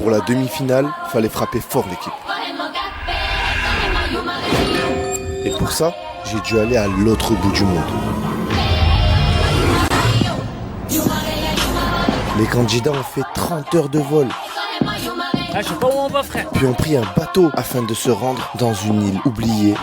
Pour la demi-finale, fallait frapper fort l'équipe. Et pour ça, j'ai dû aller à l'autre bout du monde. Les candidats ont fait 30 heures de vol. Ah, je sais pas où on va, frère. Puis ont pris un bateau afin de se rendre dans une île oubliée.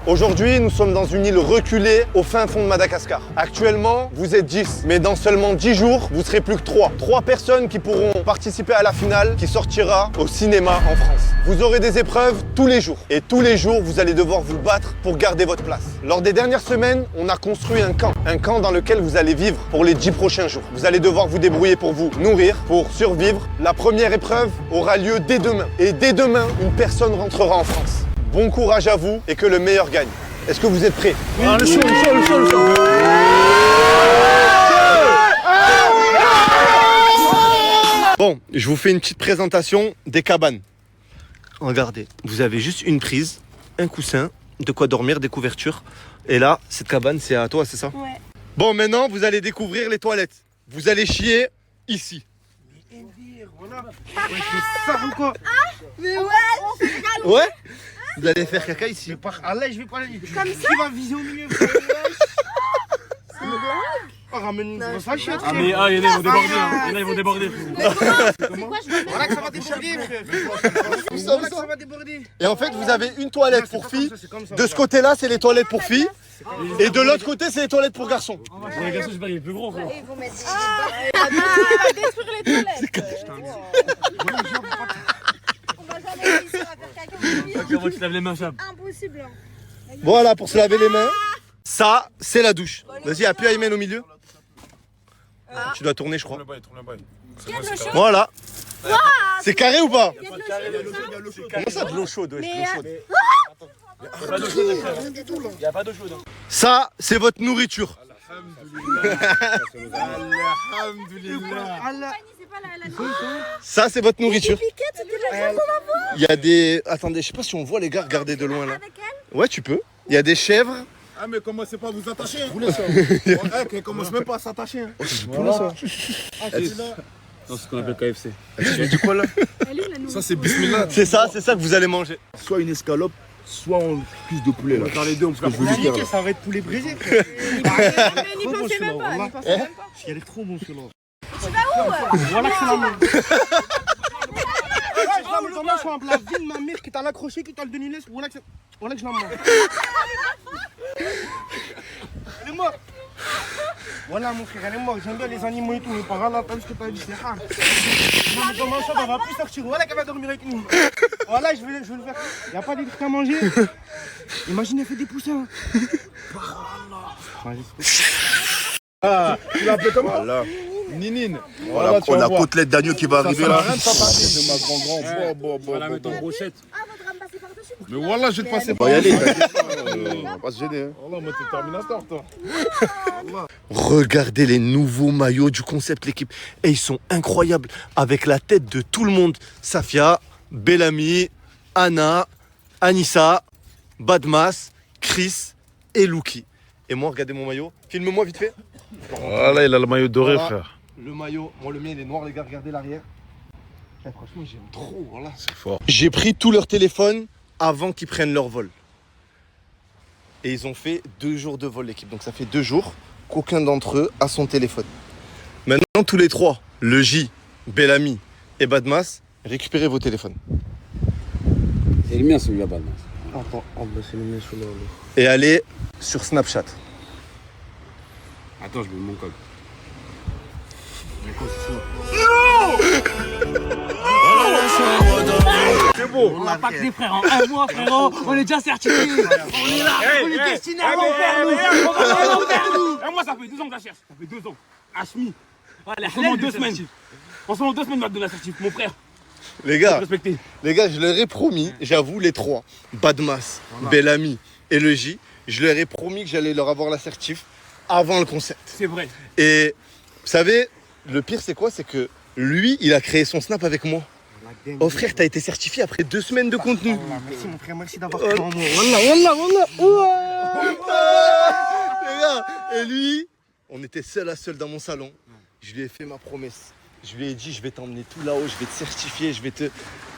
Aujourd'hui, nous sommes dans une île reculée au fin fond de Madagascar. Actuellement, vous êtes 10, mais dans seulement 10 jours, vous serez plus que 3. 3 personnes qui pourront participer à la finale qui sortira au cinéma en France. Vous aurez des épreuves tous les jours. Et tous les jours, vous allez devoir vous battre pour garder votre place. Lors des dernières semaines, on a construit un camp. Un camp dans lequel vous allez vivre pour les 10 prochains jours. Vous allez devoir vous débrouiller pour vous nourrir, pour survivre. La première épreuve aura lieu dès demain. Et dès demain, une personne rentrera en France. Bon courage à vous et que le meilleur gagne. Est-ce que vous êtes prêts? Ah, le chaud. Bon, je vous fais une petite présentation des cabanes. Regardez, vous avez juste une prise, un coussin, de quoi dormir, des couvertures. Et là, cette cabane, c'est à toi, c'est ça? Ouais. Bon, maintenant, vous allez découvrir les toilettes. Vous allez chier ici. Mais ouais. Ouais? Vous allez faire caca ici. Allez, je vais pas aller. Comme ça? Qui va viser au milieu? C'est une blague? Ramène une grosse assiette. Ah, mais ah, il y en a, ils vont déborder. Voilà que ça va déborder, frère. Voilà que ça va déborder. Et en fait, vous avez une toilette pour C'est comme filles. ça, c'est comme ça. De ce côté-là, c'est les toilettes pour filles. Et de l'autre côté, c'est les toilettes pour garçons. Pour les garçons, je sais pas, il est plus gros, frère. Ils vont mettre des... Ah, il va détruire les toilettes. On va jamais réussir à faire caca. Comment tu laves les mains, Chab? Impossible. Voilà, pour se laver les mains. Ça, c'est la douche. Vas-y, appuie Aymen au milieu. Tu dois tourner, je crois. Il y a de l'eau chaude. Voilà. C'est carré ou pas? Il y a de l'eau chaude. Comment ça, de l'eau chaude? Ouais, de l'eau chaude. Il y a pas d'eau chaude, frère. Il y a pas d'eau chaude. Ça, c'est votre nourriture. Ça, c'est votre nourriture. Piquette, c'est de la chose qu'on va voir. Il y a des... Attendez, je sais pas si on voit les gars, regardez de loin là. Avec elle? Ouais, tu peux. Il y a des chèvres. Ah, mais commencez pas à vous attacher. Hein. Commence même pas à s'attacher. Hein. Non, c'est ce qu'on appelle KFC. Du quoi là? Elle est où la nourriture? Ça, c'est bismillah. C'est ça que vous allez manger. Soit une escalope, soit en cuisse de poulet. Là. Dans les deux, on peut faire Nickel, ça va être poulet brisé. Frère. Mais n'y pensez même pas, n'y pensez même pas. Il a l'air trop bon celui-là. Tu vas où? Voilà que c'est la main. Je suis en la vie de ma mère qui t'a l'accroché, qui t'a le donné. Voilà que je la mange. Elle est morte. Voilà mon frère, elle est morte. J'aime bien les animaux et tout. Mais par là, t'as ce que t'as dit, c'est rare. Comment ça, on va plus sortir. Voilà qu'elle va dormir avec nous. Voilà, je vais le faire. Il n'y a pas des trucs à manger. Imagine, elle fait des poussins. Ah, tu l'appelles comment? Voilà. Ninine. Voilà, pour la côtelette d'agneau qui va arriver là. C'est ma grand-grand. On va la mettre en brochette. Ah, votre me passer par-dessus. Mais voilà, je vais te passer On va y aller. On va pas se gêner. Hein. Voilà, moi, t'es Terminator, toi. Regardez les nouveaux maillots du concept l'équipe. Et ils sont incroyables. Avec la tête de tout le monde. Safia, Bellamy, Anna, Anissa, Badmas, Chris et Luki. Et moi, regardez mon maillot. Filme-moi vite fait. Voilà, il a le maillot doré, Voilà. frère. Le maillot, moi le mien il est noir les gars, regardez l'arrière. Eh, franchement j'aime trop, voilà. C'est fort. J'ai pris tout leur téléphone avant qu'ils prennent leur vol. Et ils ont fait 2 jours de vol l'équipe. Donc ça fait 2 jours qu'aucun d'entre eux a son téléphone. Maintenant tous les 3, le J, Bellamy et Badmas, récupérez vos téléphones. C'est le mien, celui-là, Balmas. Attends, c'est le mien celui-là. Et allez sur Snapchat. Attends, je mets mon code. C'est beau. On n'a pas que des frères en un mois, frérot. On est déjà certifiés. On est là. On est destinés à l'enfer, nous. On va à l'enfer, nous. Moi, ça fait 2 ans que la cherche. Ça fait 2 ans. Hachmi. Allez, en seulement 2 semaines. En seulement 2 semaines, il m'a donné la certif. Mon frère. Les gars, Respecté. je leur ai promis, j'avoue les 3, Badmas, Bellamy et le J, je leur ai promis que j'allais leur avoir l'assertif avant le concept. C'est vrai. Et vous savez, le pire c'est quoi? C'est que lui, il a créé son Snap avec moi. Oh frère, t'as été certifié après 2 semaines de contenu. Merci mon frère, merci d'avoir Oh. cru en moi. Wallah. Les gars, et lui, on était seul à seul dans mon salon. Je lui ai fait ma promesse. Je lui ai dit, je vais t'emmener tout là-haut, je vais te certifier, je vais te...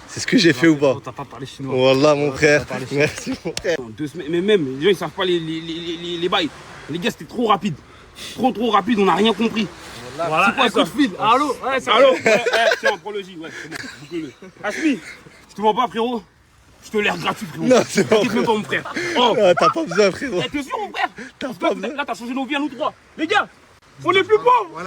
C'est ce que j'ai fait ou pas? T'as pas parlé chinois. Wallah, mon frère. Merci, mon frère. 2 semaines, mais même, les gens ils savent pas les bails. Les gars, c'était trop rapide. Trop rapide, on n'a rien compris. Voilà, c'est quoi ce coup de fil? Allô? Ouais, c'est allô? Tiens, prends le J, ouais, c'est bon, boucle-le. Asmi, je te mens pas, frérot. Je te l'air gratuit, frérot. Non, c'est bon. T'inquiète même pas, mon frère. Oh, Ah, t'as pas besoin, frérot. t'es sûr, mon frère? T'as pas besoin. Là, t'as changé nos vies à nous trois. Les gars, on est plus pauvres.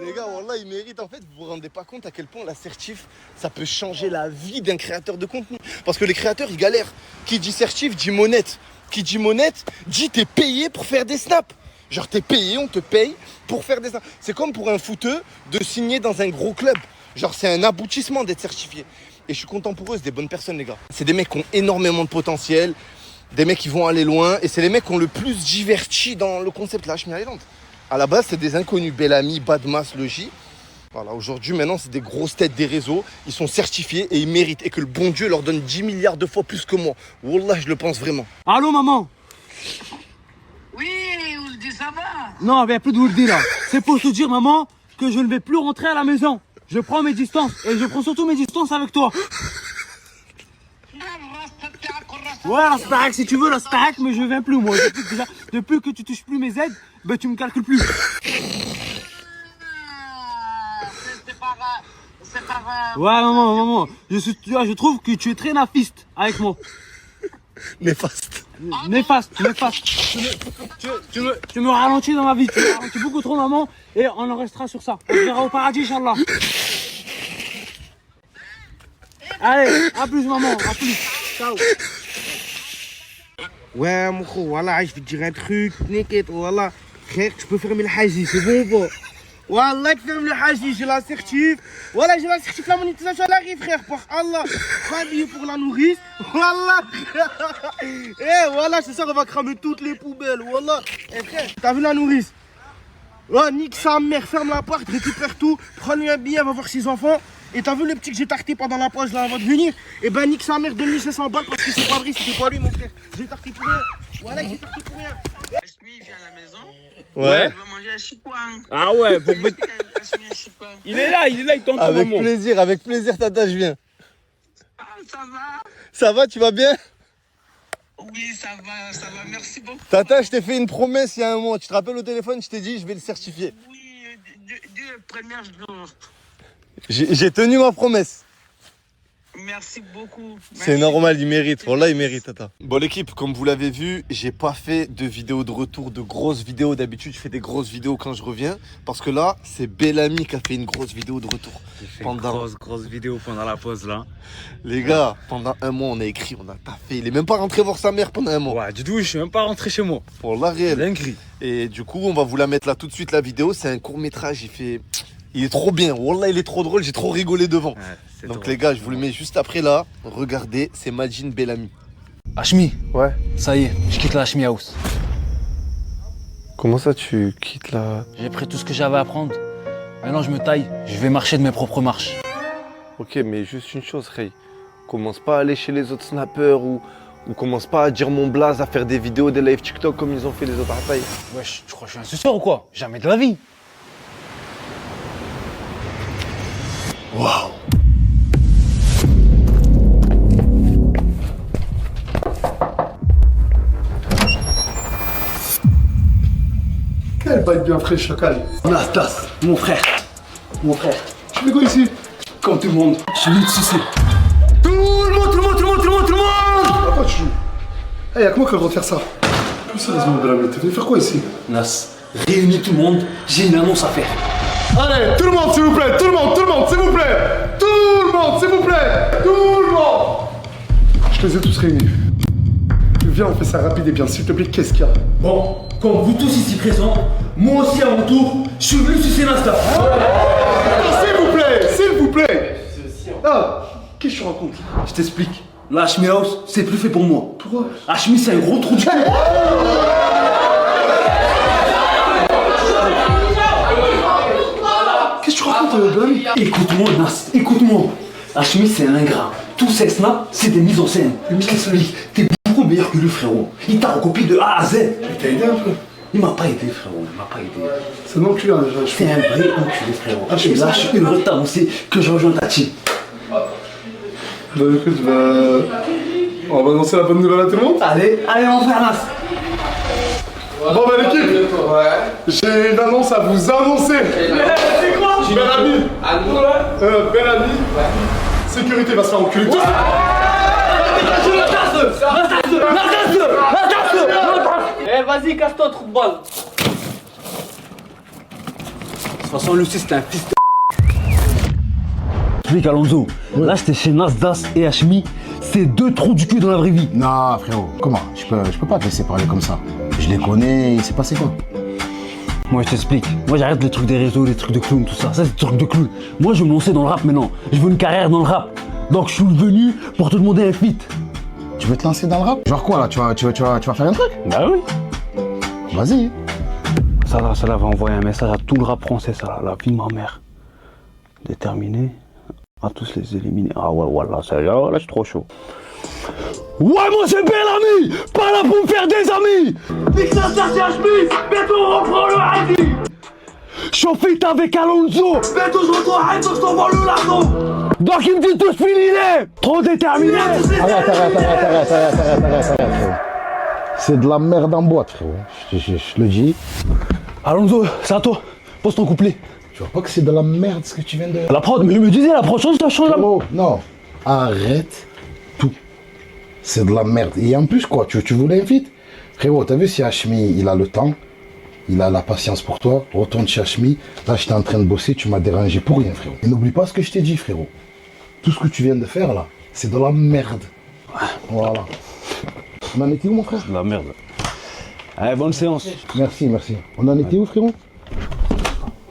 Les gars, Wallah, ils méritent. En fait, vous vous rendez pas compte à quel point la certif, ça peut changer la vie d'un créateur de contenu. Parce que les créateurs, ils galèrent. Qui dit certif, dit monnette. Qui dit monnette, dit t'es payé pour faire des snaps. Genre, t'es payé, on te paye pour faire des snaps. C'est comme pour un footeux de signer dans un gros club. Genre, c'est un aboutissement d'être certifié. Et je suis content pour eux, c'est des bonnes personnes, les gars. C'est des mecs qui ont énormément de potentiel, des mecs qui vont aller loin. Et c'est les mecs qui ont le plus diverti dans le concept de la Hashmi Island. À la base, c'est des inconnus, Bellamy, Badmas, Logi. Voilà, aujourd'hui, maintenant, c'est des grosses têtes des réseaux. Ils sont certifiés et ils méritent. Et que le bon Dieu leur donne 10 milliards de fois plus que moi. Wallah, je le pense vraiment. Allô, maman? Oui, Ouldi, ça va? Non, il n'y a plus de Ouldi là. C'est pour te dire, maman, que je ne vais plus rentrer à la maison. Je prends mes distances et je prends surtout mes distances avec toi. Ouais, la starak si tu veux, la starak, mais je viens plus moi. Depuis que tu touches plus mes aides, ben tu me calcules plus. C'est pas grave. Ouais, maman, je trouve que tu es très nafiste avec moi. Néfaste. Néfaste. Tu me ralentis dans ma vie, tu me ralentis beaucoup trop, maman, et on en restera sur ça. On se verra au paradis, Inch'Allah. Allez, à plus, maman, à plus. Ciao. Ouais, mon gros, voilà, je vais te dire un truc, t'inquiète, voilà. Frère, tu peux fermer le haji, c'est bon, bon. Wallah, tu fermes le haji, j'ai la certif. Voilà, j'ai la certif, la monétisation, elle arrive, frère, par Allah. 3 billets pour la nourrice. Wallah. Eh, voilà, c'est ça, on va cramer toutes les poubelles, wallah. Eh, frère, t'as vu la nourrice? Ouais, nique sa mère, ferme la porte, récupère tout, prends-lui un billet, va voir ses enfants. Et t'as vu le petit que j'ai tarté pendant la pause là avant de venir? Eh ben nique sa mère, donne-lui 500 balles parce que c'est pas vrai, c'était pas lui mon frère. J'ai tarté pour rien. Voilà, j'ai tarté pour rien. Asmi vient à la maison. Ouais. Il va manger un chikouang. Ah ouais, pour... Asmi, un chikouang. il est là, il tente son Avec moment. plaisir, tata, je viens. Ah, ça va? Ça va, tu vas bien? Oui, ça va, merci beaucoup. Tata, je t'ai fait une promesse il y a un mois. Tu te rappelles au téléphone, je t'ai dit, je vais le certifier. Oui, du premier jour. J'ai tenu ma promesse. Merci beaucoup. C'est normal, il mérite. Voilà, il mérite, tata. Bon, l'équipe, comme vous l'avez vu, j'ai pas fait de vidéo de retour, de grosses vidéos. D'habitude, je fais des grosses vidéos quand je reviens. Parce que là, c'est Bellamy qui a fait une grosse vidéo de retour. Pendant une grosse vidéo pendant la pause là. Les gars, pendant un mois, on a écrit, on a taffé. Il est même pas rentré voir sa mère pendant un mois. Ouais, du tout, je suis même pas rentré chez moi. Pour la réelle. Dinguerie. Et du coup, on va vous la mettre là tout de suite, la vidéo. C'est un court-métrage, il est trop bien. Wallah, il est trop drôle, j'ai trop rigolé devant. Ouais, Donc drôle. les gars, je vous le mets juste après là. Regardez, c'est Majin Bellamy. Hashmi, Ouais. ça y est, je quitte la Hashmi House. Comment ça, tu quittes la... J'ai pris tout ce que j'avais à prendre. Maintenant, je me taille. Je vais marcher de mes propres marches. Ok, mais juste une chose, Ray. Commence pas à aller chez les autres snappers ou commence pas à dire mon blaze, à faire des vidéos, des live TikTok comme ils ont fait les autres Artaï. Wesh, tu crois que je suis un suceur ou quoi? Jamais de la vie. Waouh. Quelle bague bien fraîche, chacal. Nastas, mon frère. Tu fais quoi ici? Comme tout le monde, je suis venu te sucer. À quoi tu joues? Eh, y'a que moi qui a le droit de faire ça. Plus sérieusement, Bellamy, t'es venu faire quoi ici? Nas, réunis tout le monde, j'ai une annonce à faire. Allez, tout le monde, s'il vous plaît, tout le monde, s'il vous plaît. Tout le monde, s'il vous plaît. Tout le monde. Je les ai tous réunis. Viens, on fait ça rapide et bien. S'il te plaît, qu'est-ce qu'il y a? Bon, comme vous tous ici présents, moi aussi à mon tour, je suis venu sucer Nastas. S'il vous plaît. Ah, qu'est-ce que tu racontes? Je t'explique. La Hashmi House, c'est plus fait pour moi. Pourquoi? Hashmi, c'est un gros trou du cul. Qu'est-ce que tu racontes, Bellamy? Écoute-moi, Nas, écoute-moi. Hashmi, c'est un ingrat. Tous ces snaps, c'est des mises en scène. Je t'explique, t'es beaucoup meilleur que lui, frérot. Il t'a recopié de A à Z. Mais t'as aidé un peu. Il m'a pas aidé, frérot, il m'a pas aidé. C'est un enculé, hein, déjà. C'est un vrai enculé, frérot. Ah, je Et suis là, ça. je suis heureux de t'annoncer que je rejoins ta team. Bah écoute, on va annoncer la bonne nouvelle à tout le monde. Allez, on fait un as. Bon bah l'équipe, j'ai une annonce à vous annoncer. C'est quoi? Bel ami. Sécurité va se faire enculer tout. Eh, vas-y, casse-toi, trou de balle. De toute façon, Lucie, c'était un fils de. Explique Alonso, là j'étais chez Nasdas et Hashmi, c'est deux trous du cul dans la vraie vie. Non, frérot, comment je peux pas te laisser parler comme ça. Je les connais, il s'est passé quoi? Moi je t'explique, moi j'arrête les trucs des réseaux, les trucs de clown, tout ça, c'est des trucs de clown. Moi je veux me lancer dans le rap maintenant, je veux une carrière dans le rap. Donc je suis venu pour te demander un feat. Tu veux te lancer dans le rap? Genre quoi là, tu vas faire un truc? Bah oui. Vas-y. Ça va envoyer un message à tout le rap français, ça là, la vie de ma mère. Déterminé à tous les éliminer. Ah ouais, voilà, ça là, je suis trop chaud. Ouais, moi c'est Bellamy, pas là pour me faire des amis. Nique ça, c'est Hashmi, bientôt on reprend le Hadi. Chauffite avec Alonso, bientôt je retourne à Hadi, je t'envoie le lago. Donc il me dit tous fini, trop déterminé. Arrête. C'est de la merde en boîte, frérot. Je le dis. Alonso, c'est à toi, pose ton couplet. Tu vois pas que c'est de la merde ce que tu viens de... La prod, mais je me disais, la prod change la Oh, non. Arrête tout. C'est de la merde. Et en plus, quoi, tu voulais un feat? Frérot, t'as vu si Hashmi, il a le temps, il a la patience pour toi, retourne chez Hashmi. Là, j'étais en train de bosser, tu m'as dérangé pour rien, frérot. Et n'oublie pas ce que je t'ai dit, frérot. Tout ce que tu viens de faire, là, c'est de la merde. Voilà. On en était où, mon frère? De la merde. Allez, bonne séance. Merci. On en était où, frérot?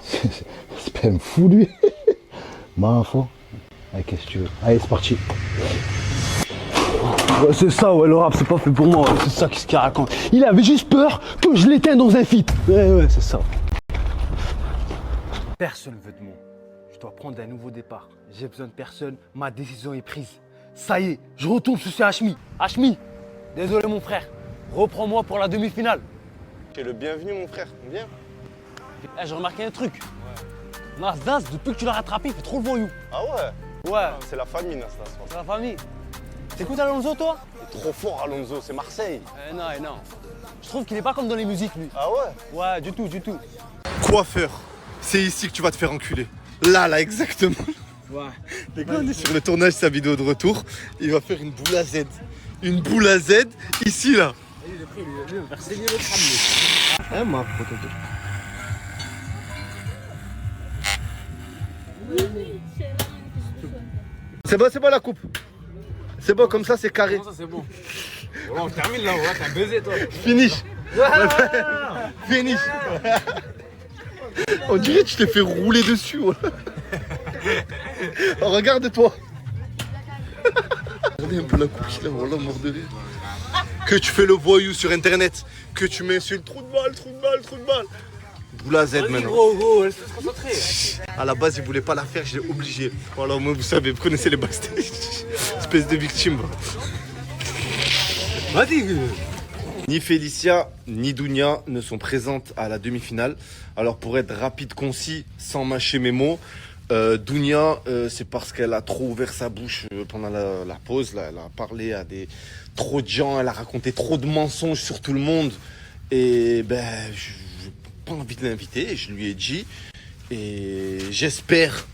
C'est pas un fou, lui. Ma info. Allez, qu'est-ce que tu veux? Allez, c'est parti. Ouais, c'est ça, ouais, le rap, c'est pas fait pour moi, ouais, c'est ça qu'est-ce qu'il raconte. Il avait juste peur que je l'éteigne dans un feat. Ouais, c'est ça. Personne veut de moi. Je dois prendre un nouveau départ. J'ai besoin de personne, ma décision est prise. Ça y est, je retourne sous Hashmi. Hashmi, désolé mon frère, reprends-moi pour la demi-finale. Tu es le bienvenu, mon frère. Viens. J'ai remarqué un truc. Nasdas, depuis que tu l'as rattrapé, il fait trop le voyou. Ah ouais? Ouais, C'est la famille, Nastas. c'est la famille. T'écoutes Alonso, toi? Trop fort, Alonso, c'est Marseille. Non. Je trouve qu'il est pas comme dans les musiques, lui. Ah ouais? Ouais, du tout. Coiffeur, c'est ici que tu vas te faire enculer. Là, exactement. Ouais. Les gars, on est sur le tournage de sa vidéo de retour. Il va faire une boule à Z. Une boule à Z, ici, là. Il va faire saigner le crâne. Hein, ma pote. C'est bon la coupe. C'est bon, comme ça c'est carré. Ça, c'est bon. Bon, on termine là, ouais, t'as baisé, toi. Finish. Finish. On dirait que je t'ai fait rouler dessus. Ouais. Oh, regarde-toi. Regardez un peu la coupe qu'il a, voilà, mort de rire. Que tu fais le voyou sur internet, que tu m'insultes, trou de balle. Boule à Z maintenant. Gros, laisse-le se concentrer. À la base, il voulait pas la faire, je l'ai obligé. Voilà, moi, vous savez, vous connaissez les backstage. Espèce de victime. Vas-y. Ni Félicia, ni Dounia ne sont présentes à la demi-finale. Alors, pour être rapide, concis, sans mâcher mes mots, Dounia, c'est parce qu'elle a trop ouvert sa bouche pendant la pause. Là, elle a parlé à trop de gens, elle a raconté trop de mensonges sur tout le monde. Et ben, je n'ai pas envie de l'inviter, je lui ai dit. Et j'espère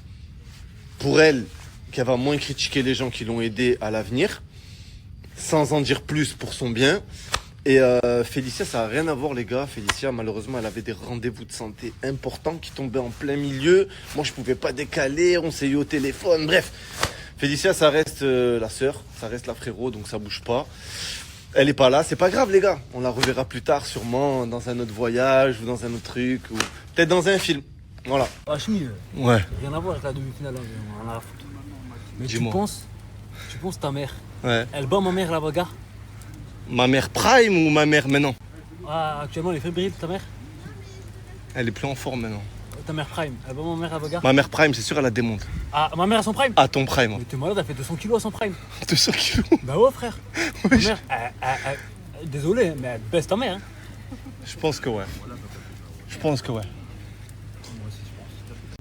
pour elle qu'elle va moins critiquer les gens qui l'ont aidée à l'avenir, sans en dire plus pour son bien. Et Félicia, ça n'a rien à voir les gars. Félicia, malheureusement, elle avait des rendez-vous de santé importants qui tombaient en plein milieu. Moi, je pouvais pas décaler, on s'est eu au téléphone, bref. Félicia, ça reste la sœur, ça reste la frérot, donc ça bouge pas. Elle est pas là, c'est pas grave les gars. On la reverra plus tard, sûrement, dans un autre voyage ou dans un autre truc, ou peut-être dans un film. Voilà. Hashmi, Ouais. rien à voir avec la demi-finale, on en a à foutre. Mais tu Dis-moi. penses ta mère, Ouais. elle bat ma mère la bagarre? Ma mère prime ou ma mère maintenant? Ah, actuellement elle est fébrile, ta mère? Elle est plus en forme maintenant. Ta mère prime, elle bat ma mère la bagarre? Ma mère prime, c'est sûr, elle a des montres. Ah, ma mère à son prime? À ton prime. Mais t'es malade, elle fait 200 kilos à son prime. 200 kilos. Bah ouais frère. Ma mère, désolé, mais elle baisse ta mère. Hein. Je pense que ouais. Je pense que ouais.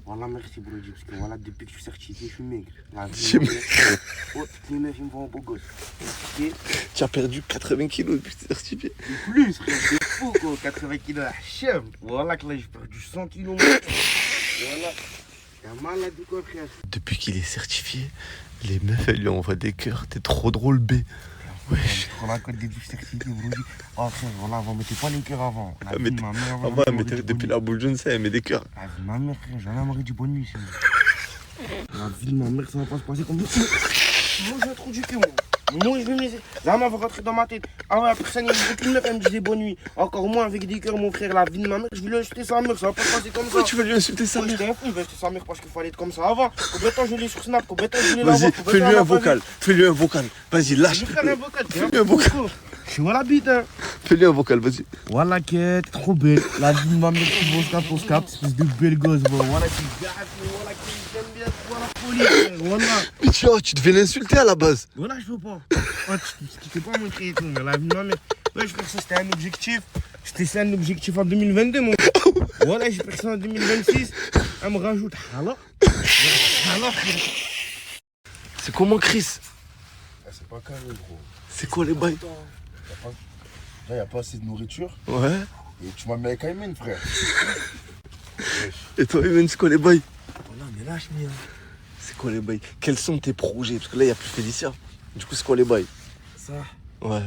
Voilà, merci, Brody, parce que voilà, depuis que je suis certifié, je suis maigre. La vie, Je suis maigre. Oh, toutes les meufs, ils me voient en beau gosse. Et Tu as perdu 80 kilos depuis que tu es certifié. plus, frère, c'est fou, quoi. 80 kilos, la chèvre. Voilà, que là, j'ai perdu 100 kilos. Voilà. T'es un malade ou quoi, frère? Depuis qu'il est certifié, les meufs, elles lui envoient des cœurs. T'es trop drôle, B. Wesh. Voilà, quand début je suis certifié, Brody. Oh, frère, voilà, avant, mettez pas les cœurs avant. La Ah, vie mais de ma mère, Ah ouais, mais depuis la boule, je ne sais, elle met des cœurs. La vie de ma mère, frère, j'en ai marre du bonne nuit, c'est la vie de ma mère, ça va pas se passer comme ça. Moi, je vais trop du cul, moi. Moi, je vais me laisser. Là, va rentrer dans ma tête. Ah ouais, personne, il y a aucune meuf, elle me disait bonne nuit. Encore moins avec des cœurs, mon frère. La vie de ma mère, je vais lui insulter sa mère, ça va pas se passer comme ça. Pourquoi tu veux lui insulter sa mère? J'étais un fou, il va insulter sa mère parce qu'il fallait être comme ça avant. Combien de temps je l'ai sur Snap, combien de temps je l'ai là-bas. Vas-y, fais-lui un vocal. Fais-lui un vocal. Vas-y, lâche. Je vais faire un vocal. Fais-lui un vocal. Je suis voilà bite, hein. Fais-lui un vocal, vas-y. Voilà, quête, trop belle. La vie de ma mère, on se capte, espèce de belle gosse, bon. Voilà, qui gâte, voilà, qui j'aime bien, voilà, folie, voilà. Mais tu devais l'insulter à la base. Voilà, je peux pas. Oh, tu t'es pas montré et tout, mais la vie de ma mère. Ouais, je pense que c'était un objectif. C'était un objectif en 2022, mon gars. Voilà, j'ai pris ça en 2026. Elle me rajoute. Alors, C'est comment, Chris? C'est pas carré, gros. C'est quoi les bails? Là, y a pas assez de nourriture. Ouais. Et tu m'as mis avec Aymen, frère. Et toi, Evan, c'est quoi les bails? voilà, mais lâche-moi. C'est quoi les bails? Quels sont tes projets? Parce que là, il n'y a plus Félicia. Du coup, c'est quoi les bails? Ça, Ouais.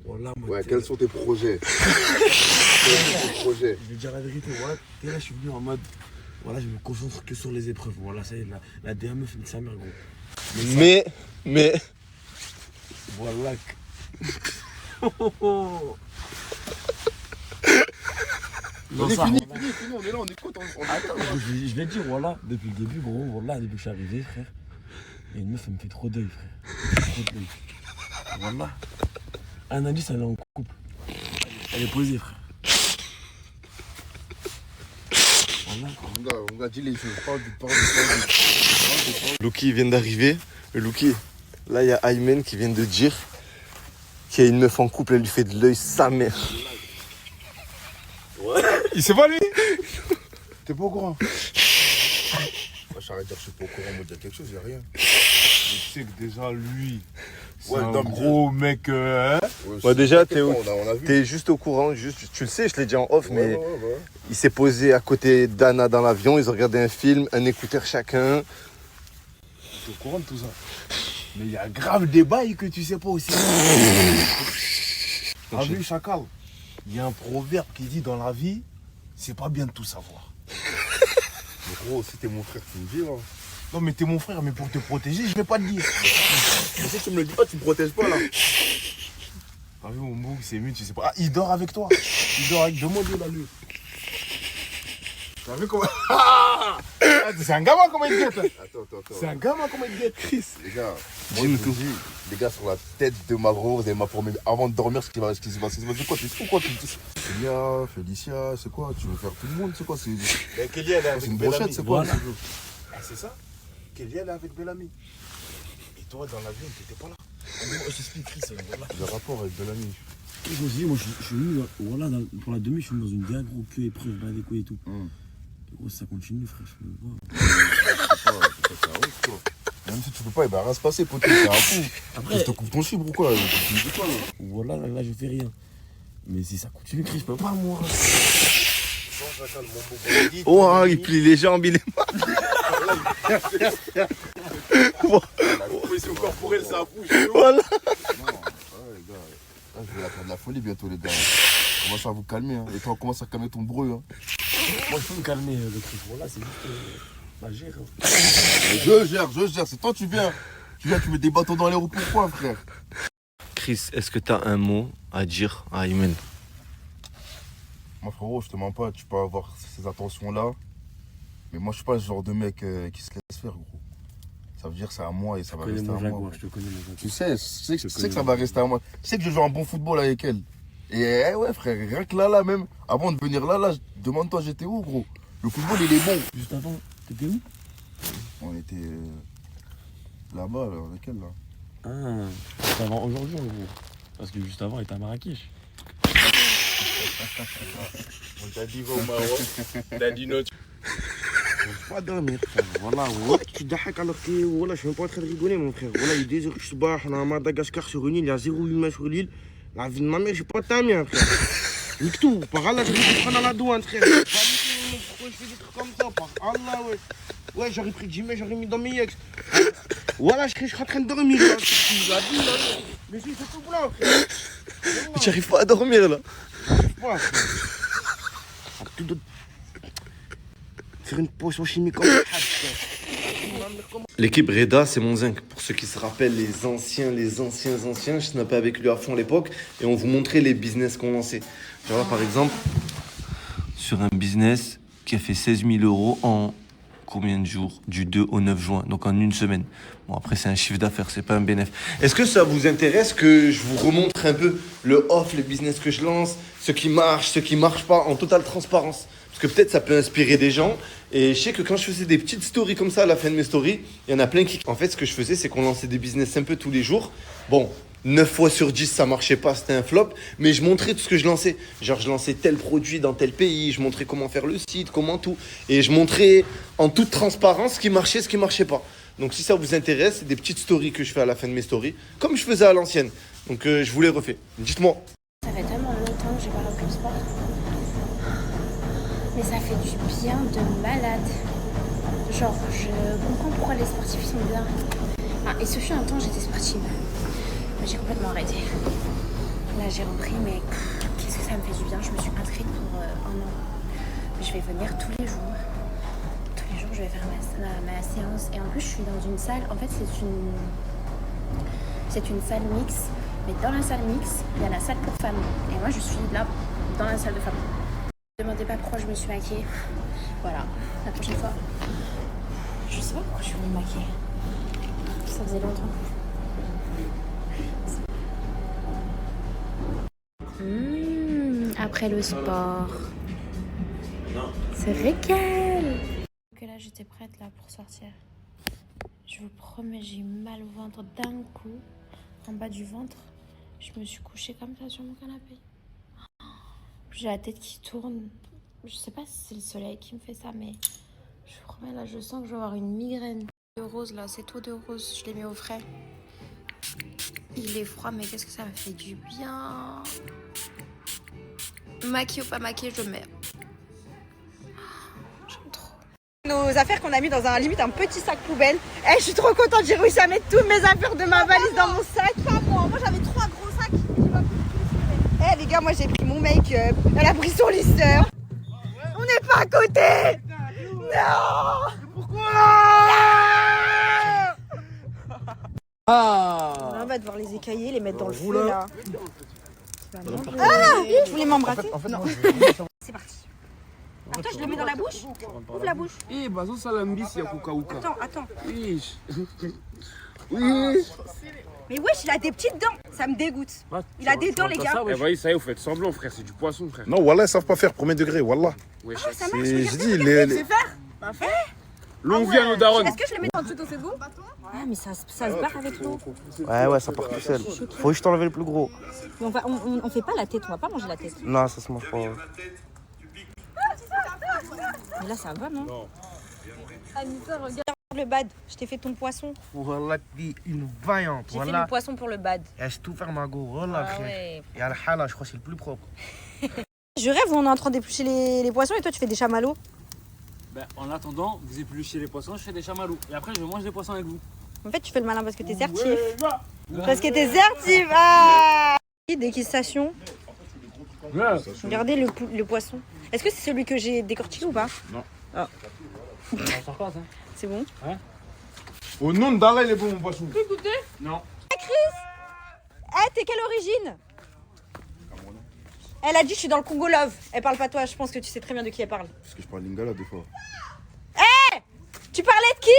voilà, moi. Ouais, quels sont tes projets? Quels sont tes projets? Je vais dire la vérité, voilà, t'es là, je suis venu en mode. Voilà, je me concentre que sur les épreuves. Voilà, ça y est, la DME fait de sa mère, gros. Mais. Voilà. On est fini, on est là, on écoute. Attends, je vais te dire, voilà, depuis le début, gros, voilà, depuis que je suis arrivé, frère, il y a une meuf, elle me fait trop d'œil, frère. Trop d'œil. Voilà. Un indice, elle est en couple. Elle est posée, frère. Voilà. On a dit les choses, parle du. Luki vient d'arriver. Luki, là, il y a Aymen qui vient de dire qu'il y a une meuf en couple, elle lui fait de l'œil sa mère. Ouais. Il sait pas, lui? T'es pas au courant? Moi, j'arrête de dire que je suis pas au courant, on me dit quelque chose, y'a rien. Mais tu sais que déjà, lui, c'est un non, mais- gros mec. Hein. Ouais, déjà, on a vu. t'es juste au courant, tu le sais, je l'ai dit en off, mais Ouais. il s'est posé à côté d'Anna dans l'avion, ils ont regardé un film, un écouteur chacun. Je suis au courant de tout ça. Mais il y a grave des bails que tu sais pas aussi. T'as vu, Chacal? Il y a un proverbe qui dit dans la vie, c'est pas bien de tout savoir. Mais gros, si t'es mon frère, tu me dis, là. Non, mais t'es mon frère, mais pour te protéger, je vais pas te dire. Mais si tu me le dis pas, tu me protèges pas, là. T'as vu, mon bouc, c'est mieux, tu sais pas. Ah, il dort avec toi. Il dort avec. Demande-lui là, lui. T'as vu comment. Ah, c'est un gamin, comment il guette. Attends. C'est un gamin, comment il guette, Chris. Les gars, moi, je vous dis, les gars, sur la tête de ma grosse, elle m'a formé avant de dormir ce qui va se passer. C'est quoi, tu fous quoi, Kélia, Félicia, c'est quoi? Tu veux faire tout le monde, c'est quoi? Mais Kélia, elle est avec une Bellamy. brochette, c'est quoi? Voilà. Ah, c'est ça. Kélia, elle est avec Bellamy. Et toi, dans l'avion, t'étais pas là. Je t'explique, Chris, voilà. Le rapport avec Bellamy. Je me dis, moi, je suis venu, voilà, pour la demi, je suis venu dans une bien gros queue épreuve, bas des couilles et tout. Gros, ça continue, frère, je peux pas. Même si tu peux pas, il va rien se passer, poteau, c'est un fou. Après, je te coupe ton chibre ou quoi? Tu me dis quoi, là? Voilà, là, je fais rien. Mais si ça continue, Chris, je peux pas, moi. Oh, il plie les jambes, il est mort. La compression corporelle, ça bouge. Voilà. Non, ouais, les gars. Là, je vais la faire de la folie bientôt, les gars. Commence à vous calmer, hein. Et toi, commence à calmer ton bruit, hein. Moi, je peux me calmer, le Chris. Voilà, c'est juste. Bah, gère. Je gère. C'est toi, tu viens, tu mets des bâtons dans les roues. Pourquoi, frère? Chris, est-ce que t'as un mot à dire à Aymen? Moi, frérot, je te mens pas, tu peux avoir ces attentions-là. Mais moi, je suis pas ce genre de mec qui se laisse faire, gros. Ça veut dire que c'est à moi et ça va rester à moi. Je te connais, mon Jaguar. Tu sais, je sais que ça va rester à moi. Tu sais que je joue un bon football avec elle. Et ouais, frère, rien que là, même, avant de venir là, demande-toi, j'étais où, gros? Le football, il est bon. Juste avant, t'étais où? On était là-bas, là, avec elle, là. Ah, juste avant aujourd'hui, en gros. Parce que juste avant, il était à Marrakech. On t'a dit va au Maroc. T'as dit non. Pas dormir, frère. Voilà, ouais, tu te dahak alors que voilà, je suis même pas en train de rigoler, mon frère. Voilà, il est 2h que je suis bas, on est à Madagascar sur une île, il y a 0 humain sur l'île. La vie de ma mère, j'ai pas ta mienne, frère. Nique tout, par Allah, je vais te prendre à la douane, frère. Pas du tout, pourquoi je fais des trucs comme ça, par Allah, ouais. Ouais, j'aurais pris Jimmy, j'aurais mis dans mes ex. Voilà, je suis en train de dormir, là. Mais si, c'est tout blanc, frère. J'arrive pas à dormir là. J'arrive pas, frère. Ah, tout d'autre. Faire une potion chimique comme ça. L'équipe Reda, c'est mon zinc. Pour ceux qui se rappellent, les anciens, je snappais avec lui à fond à l'époque et on vous montrait les business qu'on lançait. Genre là, par exemple, sur un business qui a fait 16 000 € en combien de jours? Du 2 au 9 juin, donc en une semaine. Bon, après, c'est un chiffre d'affaires, c'est pas un bénéfice. Est-ce que ça vous intéresse que je vous remontre un peu le off, les business que je lance, ce qui marche, ce qui marche pas, en totale transparence? Parce que peut-être ça peut inspirer des gens. Et je sais que quand je faisais des petites stories comme ça à la fin de mes stories, il y en a plein qui... En fait, ce que je faisais, c'est qu'on lançait des business un peu tous les jours. Bon, 9 fois sur 10, ça marchait pas, c'était un flop. Mais je montrais tout ce que je lançais. Genre, je lançais tel produit dans tel pays, je montrais comment faire le site, comment tout. Et je montrais en toute transparence ce qui marchait, ce qui marchait pas. Donc si ça vous intéresse, c'est des petites stories que je fais à la fin de mes stories, comme je faisais à l'ancienne. Donc je vous les refais. Dites-moi. Ça fait tellement longtemps que j'ai pas repris le sport. Mais ça fait du bien de malade. Genre, je comprends pourquoi les sportifs sont bien. Ah, et ce fut un temps, j'étais sportive. Mais j'ai complètement arrêté. Là, j'ai repris, mais qu'est-ce que ça me fait du bien. Je me suis inscrite pour 1 an. Je vais venir tous les jours. Tous les jours, je vais faire ma séance. Et en plus, je suis dans une salle. En fait, c'est une salle mixte. Mais dans la salle mixte, il y a la salle pour femmes. Et moi, je suis là, dans la salle de femmes. Ne me demandez pas pourquoi je me suis maquillée. Voilà, la prochaine fois. Je sais pas pourquoi je suis venue me maquiller. Ça faisait longtemps. Après le sport. C'est régal. Que là, j'étais prête là pour sortir. Je vous promets, j'ai eu mal au ventre d'un coup. En bas du ventre, je me suis couchée comme ça sur mon canapé. J'ai la tête qui tourne. Je sais pas si c'est le soleil qui me fait ça, mais je vous promets, là, je sens que je vais avoir une migraine. De rose, là, c'est tout de rose. Je l'ai mis au frais. Il est froid, mais qu'est-ce que ça me fait du bien. Maquillée ou pas maquillée, je le mets. J'aime trop. Nos affaires qu'on a mis dans un petit sac poubelle. Eh, je suis trop contente, j'ai réussi à mettre toutes mes affaires de ma valise dans mon sac. Pas moi, j'avais 3 gros sacs. Eh les gars, moi j'ai pris mon make-up, elle a pris son lisseur. On n'est pas à côté. Non. Pourquoi? On va devoir les écailler, les mettre dans le feu là. Ah, je voulais m'embrasser. Non. C'est parti. Attends, je le mets dans la bouche. Ouvre la bouche. Eh, bah ça, salambi, il y a Kuka. Attends. Oui. Mais wesh, il a des petites dents. Ça me dégoûte. Il a des dents, les gars. Eh, voyez, ça y est, vous faites semblant, frère. C'est du poisson, frère. Non, Wallah, ils savent pas faire premier degré, Wallah. Ouais, Ah, ça marche. Je dis, C'est faire. Bah, fais. L'on vient nos darons. Est-ce que je le mets dans le tuto, c'est bon? Ah, mais ça se barre avec l'eau. Ouais, ça part tout seul. Faut juste enlever le plus gros. Mais on fait pas la tête, on va pas manger la tête. Non, ça se mange pas. Mais là, ça va, non? Anissa, regarde le bad. Je t'ai fait ton poisson. Wallah, t'es une vaillante. J'ai fait le poisson pour le bad. Je tout faire, ma go. Wallah, Ah frère. ouais. Et Al-Hala, je crois que c'est le plus propre. Je rêve où on est en train d'éplucher les poissons et toi, tu fais des chamallows. Ben, en attendant, vous épluchez les poissons, je fais des chamallows. Et après, je mange des poissons avec vous. En fait, tu fais le malin parce que t'es certif. Parce que t'es certif. Ah, dégustation. Regardez le poisson. Est-ce que c'est celui que j'ai décortiqué ou pas? Non. Ah. C'est bon? Ouais. Au nom d'Allah, il est bon, mon poisson. Tu peux goûter? Non. Chris, t'es quelle origine? Elle a dit je suis dans le Congo Love. Elle parle pas toi, je pense que tu sais très bien de qui elle parle. Parce que je parle lingala des fois. Tu parlais de qui?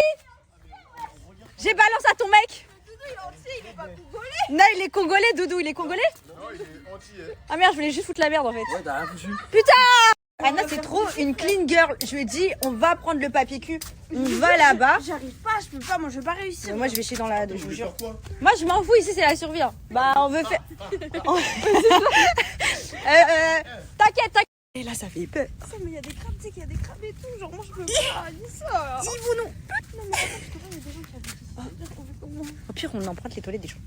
J'ai balancé à ton mec. Doudou, il est entier, il est pas congolais. Non, il est congolais, Doudou, il est congolais? Non, il est entier. Ah merde, je voulais juste foutre la merde en fait. Ouais, t'as rien foutu. Putain! Anna, c'est trop une clean girl. Je lui dis, on va prendre le papier cul. On va là-bas. J'arrive pas, je peux pas, moi je vais pas réussir. Moi, je vais chier dans la... Je vous jure. Moi, je m'en fous, ici, c'est la survie. Hein. Bah, on veut faire... T'inquiète. Et là, ça fait peur. Ça, mais il y a des crabes, tu sais qu'il y a des crabes et tout. Genre, moi je peux pas, dis ça. Ils vont nous... Non, mais attends, parce que là, il y a des gens qui habitent ici. Au pire, on emprunte les toilettes des gens.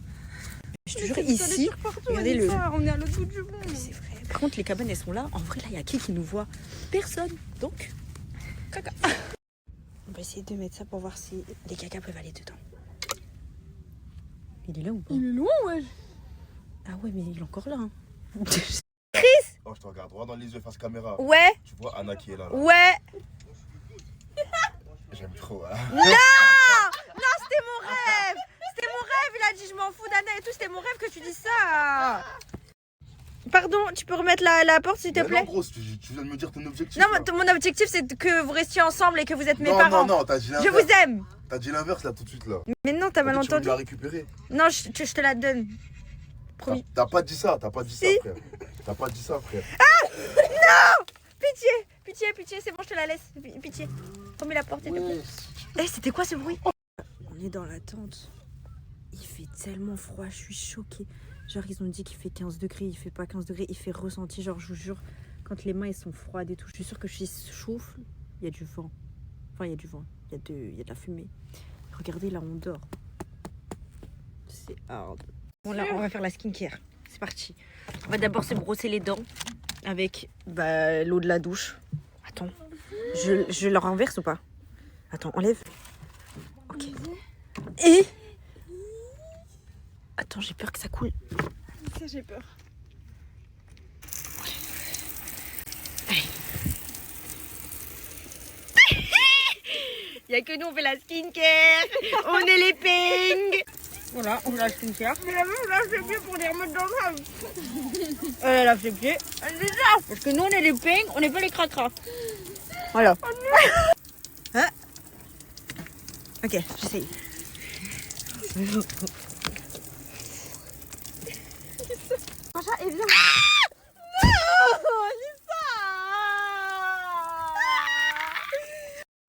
Je te jure, Mais ici, regardez le... On est à l'autre bout du monde. C'est vrai. Par contre, les cabanes, elles sont là. En vrai, là, il y a qui nous voit? Personne. Donc, caca. On va essayer de mettre ça pour voir si les cacas peuvent aller dedans. Il est là ou pas? Il est loin, ouais. Ah ouais, mais il est encore là. Hein. Oh, je te regarde droit dans les yeux face caméra. Ouais. Tu vois Anna qui est là. Ouais. J'aime trop. Hein. Non, c'était mon rêve. C'était mon rêve. Il a dit je m'en fous d'Anna et tout. C'était mon rêve que tu dis ça. Pardon, tu peux remettre la porte s'il te plaît? Non, grosse, tu viens de me dire ton objectif. Non, là. mon objectif c'est que vous restiez ensemble et que vous êtes mes non, parents. Non, t'as dit je l'inverse. vous aime. T'as dit l'inverse là tout de suite là. Mais non, t'as mal Tu veux entendu. la récupérer. Non, je te la donne. Promis. T'as pas dit ça, frère. T'as pas dit ça, frère. Ah non. Pitié, c'est bon, je te la laisse. Pitié. Remets la porte, s'il te plaît. Eh, c'était quoi ce bruit? On est dans la tente. Il fait tellement froid, je suis choquée. Genre, ils ont dit qu'il fait 15 degrés, il fait pas 15 degrés, il fait ressenti. Genre, je vous jure, quand les mains elles sont froides et tout, je suis sûre que je souffle. Il y a du vent. Enfin, il y a du vent. Il y a de la fumée. Regardez, là, on dort. C'est hard. Bon, là, on va faire la skincare. C'est parti. On va d'abord se brosser les dents avec l'eau de la douche. Attends, je leur renverse ou pas? Attends, enlève. Ok. Et... Attends, j'ai peur que ça coule. Ça, j'ai peur. Allez. Il n'y a que nous, on fait la skincare. On est les pings. Voilà, on fait la skincare. Mais la meuf, là, c'est bien pour les remettre dans le rêve. Elle a fait pied. Parce que nous, on est les pings, on n'est pas les cracras. Voilà. Hein? Ok, j'essaye. Sacha, et viens.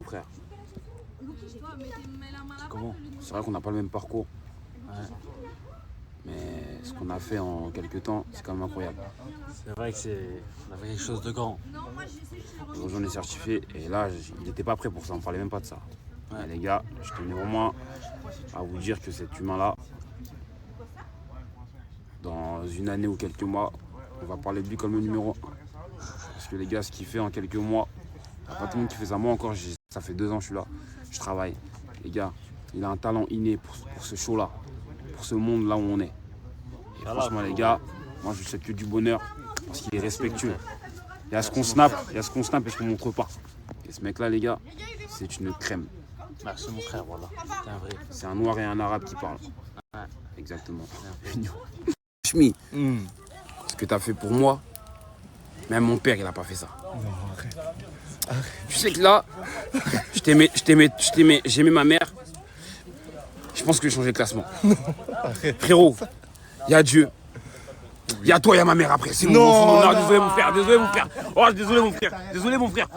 Frère. Comment? C'est vrai qu'on n'a pas le même parcours. Ouais. Mais ce qu'on a fait en quelques temps, c'est quand même incroyable. C'est vrai que on a fait quelque chose de grand. Aujourd'hui, on est certifié et là, il n'était pas prêt pour ça, on parlait même pas de ça. Ouais, les gars, je tenais au moins à vous dire que cet humain-là, dans une année ou quelques mois, on va parler de lui comme le numéro 1. Parce que les gars, ce qu'il fait en quelques mois, il n'y a pas tout le monde qui fait ça. Moi encore, ça fait 2 ans que je suis là, je travaille. Les gars, il a un talent inné pour ce show-là, pour ce monde-là où on est. Et franchement, les gars, moi je ne souhaite que du bonheur parce qu'il est respectueux. Il y a ce qu'on snap, et ce qu'on ne montre pas. Et ce mec-là, les gars, c'est une crème. Merci mon frère, voilà. C'est un vrai. C'est un noir et un arabe qui parlent. Ouais, exactement. Chmi, ce que tu as fait pour moi, même mon père, il n'a pas fait ça. Non, arrête. Tu sais que là, j'aimais ma mère. Je pense que j'ai changé le classement. Frérot, il y a Dieu. Il y a toi, il y a ma mère après. C'est non, désolé mon frère. Oh, désolé mon frère.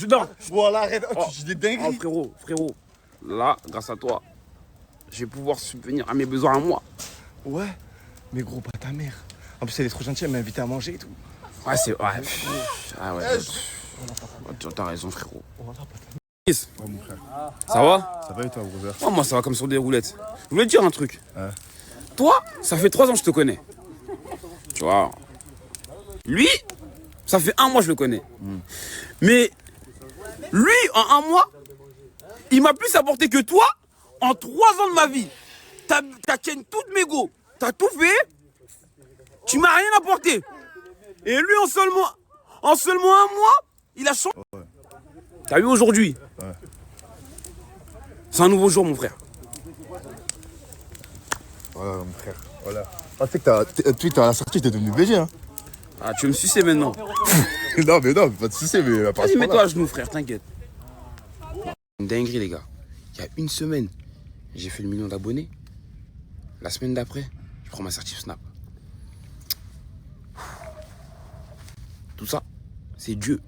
Non. Voilà, arrête. Oh, tu dis des dingueries. Oh, frérot. Là, grâce à toi, je vais pouvoir subvenir à mes besoins à moi. Ouais, mais gros, pas ta mère. En plus, elle est trop gentille, elle m'a invité à manger et tout. Ouais, c'est... Ouais. Ah ouais. T'as raison, frérot. Ouais, mon frère. Ça va? Ça va et toi, brother? Oh, moi, ça va comme sur des roulettes. Je voulais te dire un truc. Ouais. Toi, ça fait 3 ans que je te connais. Tu vois. Lui, ça fait 1 mois que je le connais. Mais lui, en 1 mois, il m'a plus apporté que toi en 3 ans de ma vie. T'as ken toutes mes go. T'as tout fait. Tu m'as rien apporté. Et lui, en seulement 1 mois, il a changé. Ouais. T'as vu aujourd'hui? Ouais. C'est un nouveau jour, mon frère. Voilà, mon frère. Voilà. Ah, tu sais que t'as la sortie, t'es devenu BG, hein. Ah, tu veux me sucer maintenant? Non, pas de sucer, mais à part Vas-y, mets-toi à genoux, frère, t'inquiète. Une dinguerie, les gars. Il y a 1 semaine, j'ai fait le 1 million d'abonnés. La semaine d'après, je prends ma certif Snap. Tout ça, c'est Dieu.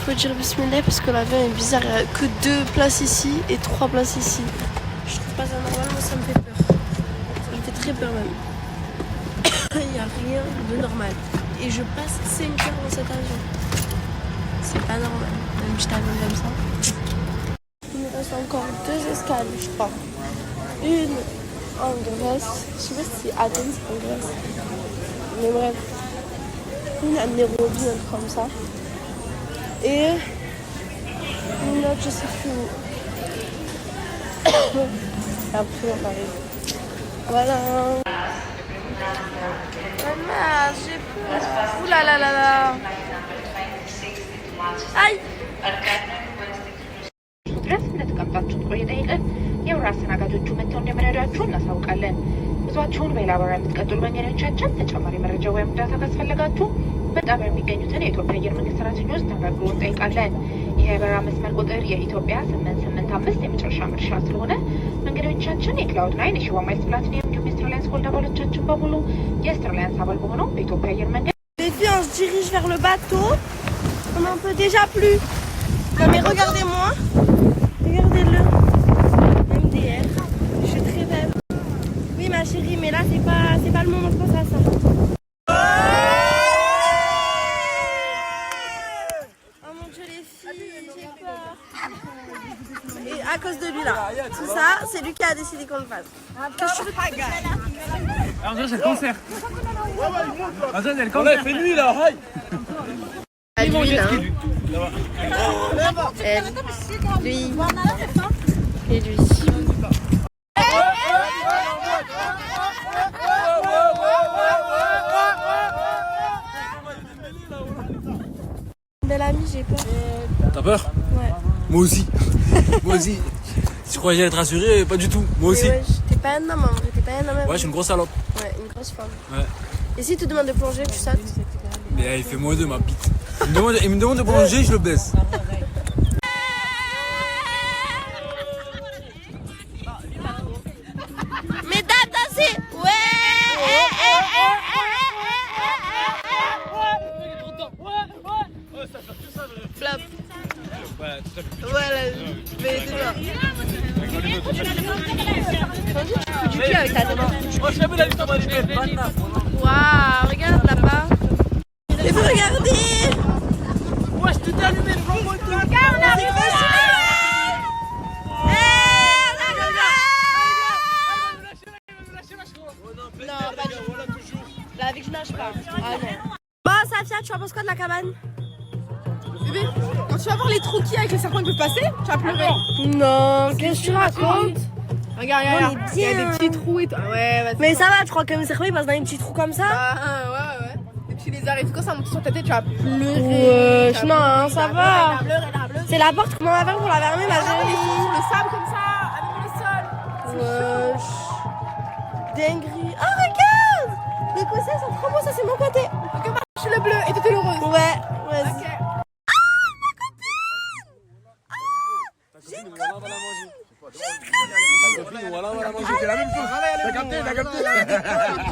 Faut dire bismillah parce que l'avion est bizarre. Il n'y a que 2 places ici et 3 places ici. Je trouve pas ça normal, moi ça me fait peur. Ça me fait très peur même. Il n'y a rien de normal. Et je passe 5 heures dans cet avion. C'est pas normal. Un petit avion comme ça. Il me reste encore 2 escales, je crois. Une en Grèce. Je sais pas si c'est Athènes en Grèce. Mais bref. Une à Nairobi, un truc comme ça. Et une autre, je sais plus où. Après, on arrive. Voilà. Maman, j'ai peur. Ouh là là là là. Aïe. ድረስ እንደተቀምጣችሁ ቆይ ጠይቀን የበረራ አስተናጋጆቹ መጥተው እንደመረዳችሁ እናሳውቃለን። ጉዟችሁን በሌላ በረራ የምትቀጥሉ መንገደኞቻችን ተጨማሪ መረጃ ወይም እርዳታ ካስፈለጋችሁ በጣቢያው የሚገኙትን የኢትዮጵያ አየር መንገድ ሰራተኞች እንድታናግሩ እንጠይቃለን። ይህ የበረራ መስመር ቁጥር የኢትዮጵያ 885 የመጨረሻ መድረሻ ስለሆነ መንገደኞቻችን የክላውድ ናይን የሽባ ማይልስ ፕላቲኒየም እንዲሁም የስትራሊያንስ ጎልድ አባሎቻችን በሙሉ የስትራሊያንስ አባል በሆነው በኢትዮጵያ አየር መንገድ Les filles, on se dirige vers le bateau. On n'en peut déjà plus. Non mais regardez-moi. Regardez-le. MDR. Je suis très belle. Oui ma chérie, mais là c'est pas le moment de penser à ça. Oh mon Dieu les filles, j'ai peur. Et à cause de lui là. Tout ça, c'est lui qui a décidé qu'on le fasse. Qu'est-ce que tu veux pas gagner? Alors déjà c'est le concert. Ah ça c'est le concert. Fais nuit là, aïe. À lui là. Elle, lui et lui. Belle amie, j'ai peur. T'as peur? Ouais. Moi aussi. Moi aussi. Tu croyais que j'allais te rassurer? Pas du tout. Moi aussi. Ouais, t'es pas un homme en vrai, t'es pas un homme. Ouais, je suis une grosse salope. Ouais, une grosse femme. Ouais. Et si tu demandes de plonger, tu sautes? Mais il fait moins 2 ma bite. Il me demande de plonger, je le baisse. Mesdames, dansez! Ouais! Flop. Voilà, mais c'est ça. Du cul avec ta demande. Waouh, regarde là-bas. Et vous regardez! Moi je te t'ai allumé le bonbon et tout. Regarde, on arrive au Non, pas du tout. Là, avec je nage pas. Ah non. Bon, Safia, tu en penses quoi de la cabane? Bébé, quand tu vas voir les trous qu'il y a avec les serpents qui peuvent passer, tu vas pleurer. Non, qu'est-ce que tu racontes? Regarde, regarde, il y a des petits trous et tout. Ouais, vas-y. Mais ça va, tu crois que les serpents ils passent dans les petits trous comme ça? Ouais. Des petits lézards et tout, quand ça monte sur ta tête, tu vas pleurer. Non, hein, ça va. Elle a pleuré. C'est la porte, comment on va faire pour la fermer, ma chérie? Le sable comme ça, avec le sol. Wesh. Dinguerie. Oh, regarde! Les coussins sont trop beaux, ça c'est mon côté. Ok, moi je suis le bleu et toi t'es le rose. Ouais, vas-y. Ok. C'est la même chose. T'as capté.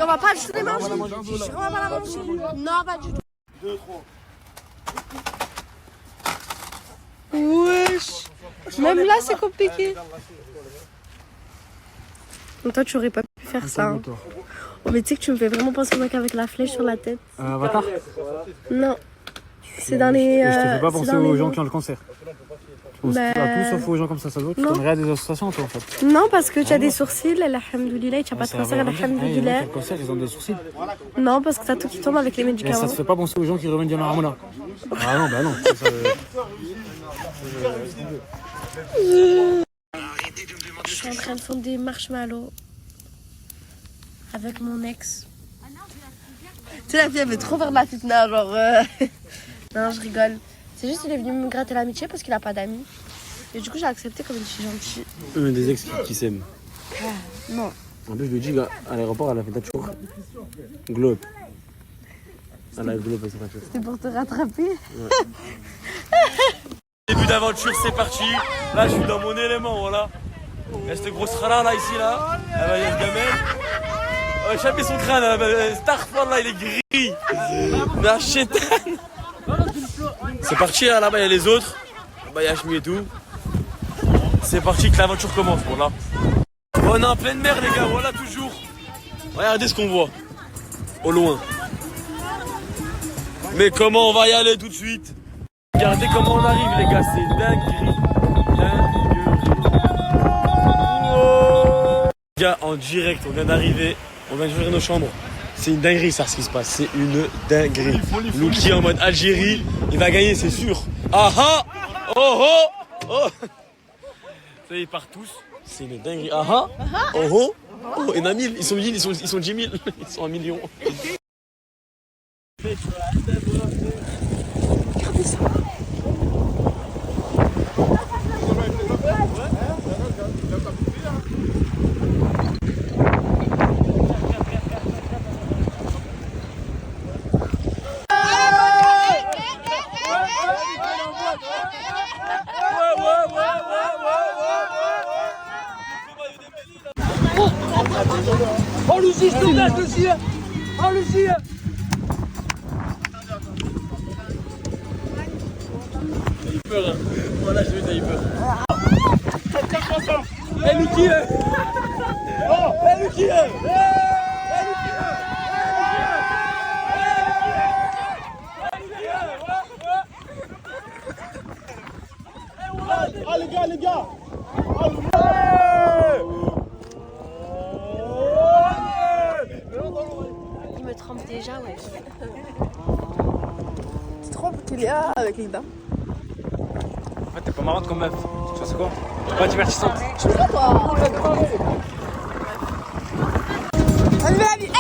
On va pas juste les manger. On va pas la manger. Non, pas du tout. 2, 3. Wesh. Même là, c'est compliqué. Donc toi, tu aurais pas pu faire ça. Hein. Oh, mais tu sais que tu me fais vraiment penser au mec avec la flèche sur la tête. Avatar? Non. C'est dans les... je te fais pas penser aux gens qui ont le cancer. Bah... Tout sauf aux gens comme ça se voit. Tu donnerais à des associations, toi, en fait. Non, parce que tu as des sourcils, alhamdoulilah, tu n'as pas de cancer, alhamdoulilah. Le cancer, ils ont des sourcils. Non, parce que t'as tout qui tombe avec les médicaments. Mais ça te fait pas penser aux gens qui reviennent du Ramona. Ah non, bah non. Je suis en train de fondre des marshmallows avec mon ex. Tu sais, la fille, elle veut trop faire de la fitna, genre... Non, je rigole. C'est juste qu'il est venu me gratter l'amitié parce qu'il a pas d'amis. Et du coup, j'ai accepté comme une fille gentille. Des ex qui s'aiment. Non. En plus, je lui dis à l'aéroport, elle a fait toujours globe. Elle a globe, elle s'est fait. C'était pour te rattraper. Ouais. Début d'aventure, c'est parti. Là, je suis dans mon élément, voilà. Il y a cette grosse rala là, ici, là. Elle va y aller gamelle. Elle a échappé son crâne, là. Starfall, là, il est gris. La chétane. C'est parti, hein, là-bas il y a les autres. Là-bas il y a Hachmi et tout. C'est parti que l'aventure commence, voilà. On est en pleine mer les gars, voilà toujours. Regardez ce qu'on voit. Au loin. Mais comment on va y aller tout de suite? Regardez comment on arrive les gars, c'est dinguerie. Les gars, en direct, on vient d'arriver. On vient d'ouvrir nos chambres. C'est une dinguerie ça ce qui se passe, c'est une dinguerie. Louki en mode Algérie, il va gagner c'est sûr. Ah ah. Oh oh oh. Ça y est, ils partent tous. C'est une dinguerie. Ah ah. Oh oh. Oh, et Namil, ils sont 1000, ils sont 10 000, ils sont 1 million. Regardez ça. Oh Lucie, s'il te plaît, Lucie. Oh Lucie. T'as eu peur, hein. Voilà, je t'as eu peur. Eh Lucie. Oh, eh Lucie. Ah les gars, les gars. Il me trempe déjà, ouais. Tu trompes qu'il y a avec Linda. En fait, t'es pas marrante comme meuf. Tu vois, c'est quoi? T'es pas divertissante. Je suis pas toi. On y va la vie.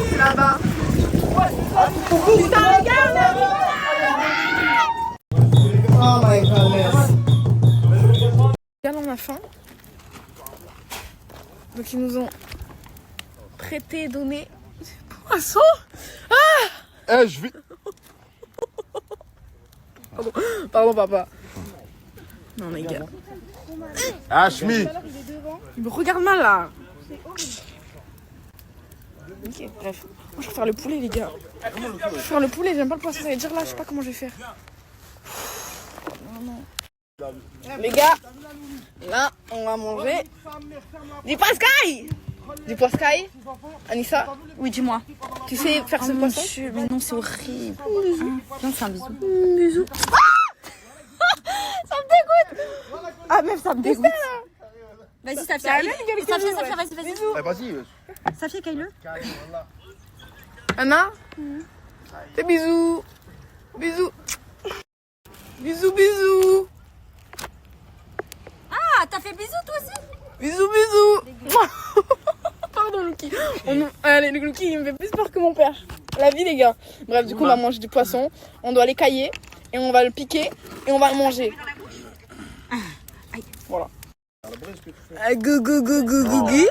C'est là-bas. Putain, regarde. Oh my goodness. Regarde, on a faim. Donc ils nous ont prêté, donné poisson. Ah. Eh, je vais. Pardon papa. Non les gars. Hachmi. Il me regarde mal là. Ok, bref. Moi je vais faire le poulet les gars. Je vais faire le poulet, j'aime pas le poisson, ça veut dire là, je sais pas comment je vais faire. Non. Les gars, là on va manger du poiscaille. Du poiscaille. Anissa? Oui, dis-moi. Tu sais faire ce poisson? Mais non, c'est horrible. Non, c'est un bisou. Bisous. Ça me dégoûte. Ah meuf, ça me dégoûte. Vas-y, Safia. Ça allait, les gars, les Safia, bisous, Safia, ouais. vas-y. Eh, vas-y. Safia, caille-le. Anna? Fais bisous. Bisous. Bisous. Ah, t'as fait bisous toi aussi? Bisous. Pardon, Louki. Allez, le Louki, il me fait plus peur que mon père. La vie, les gars. Bref, du coup, on va manger du poisson. On doit l'écailler et on va le piquer et on va le manger. Voilà. Go. Go. Il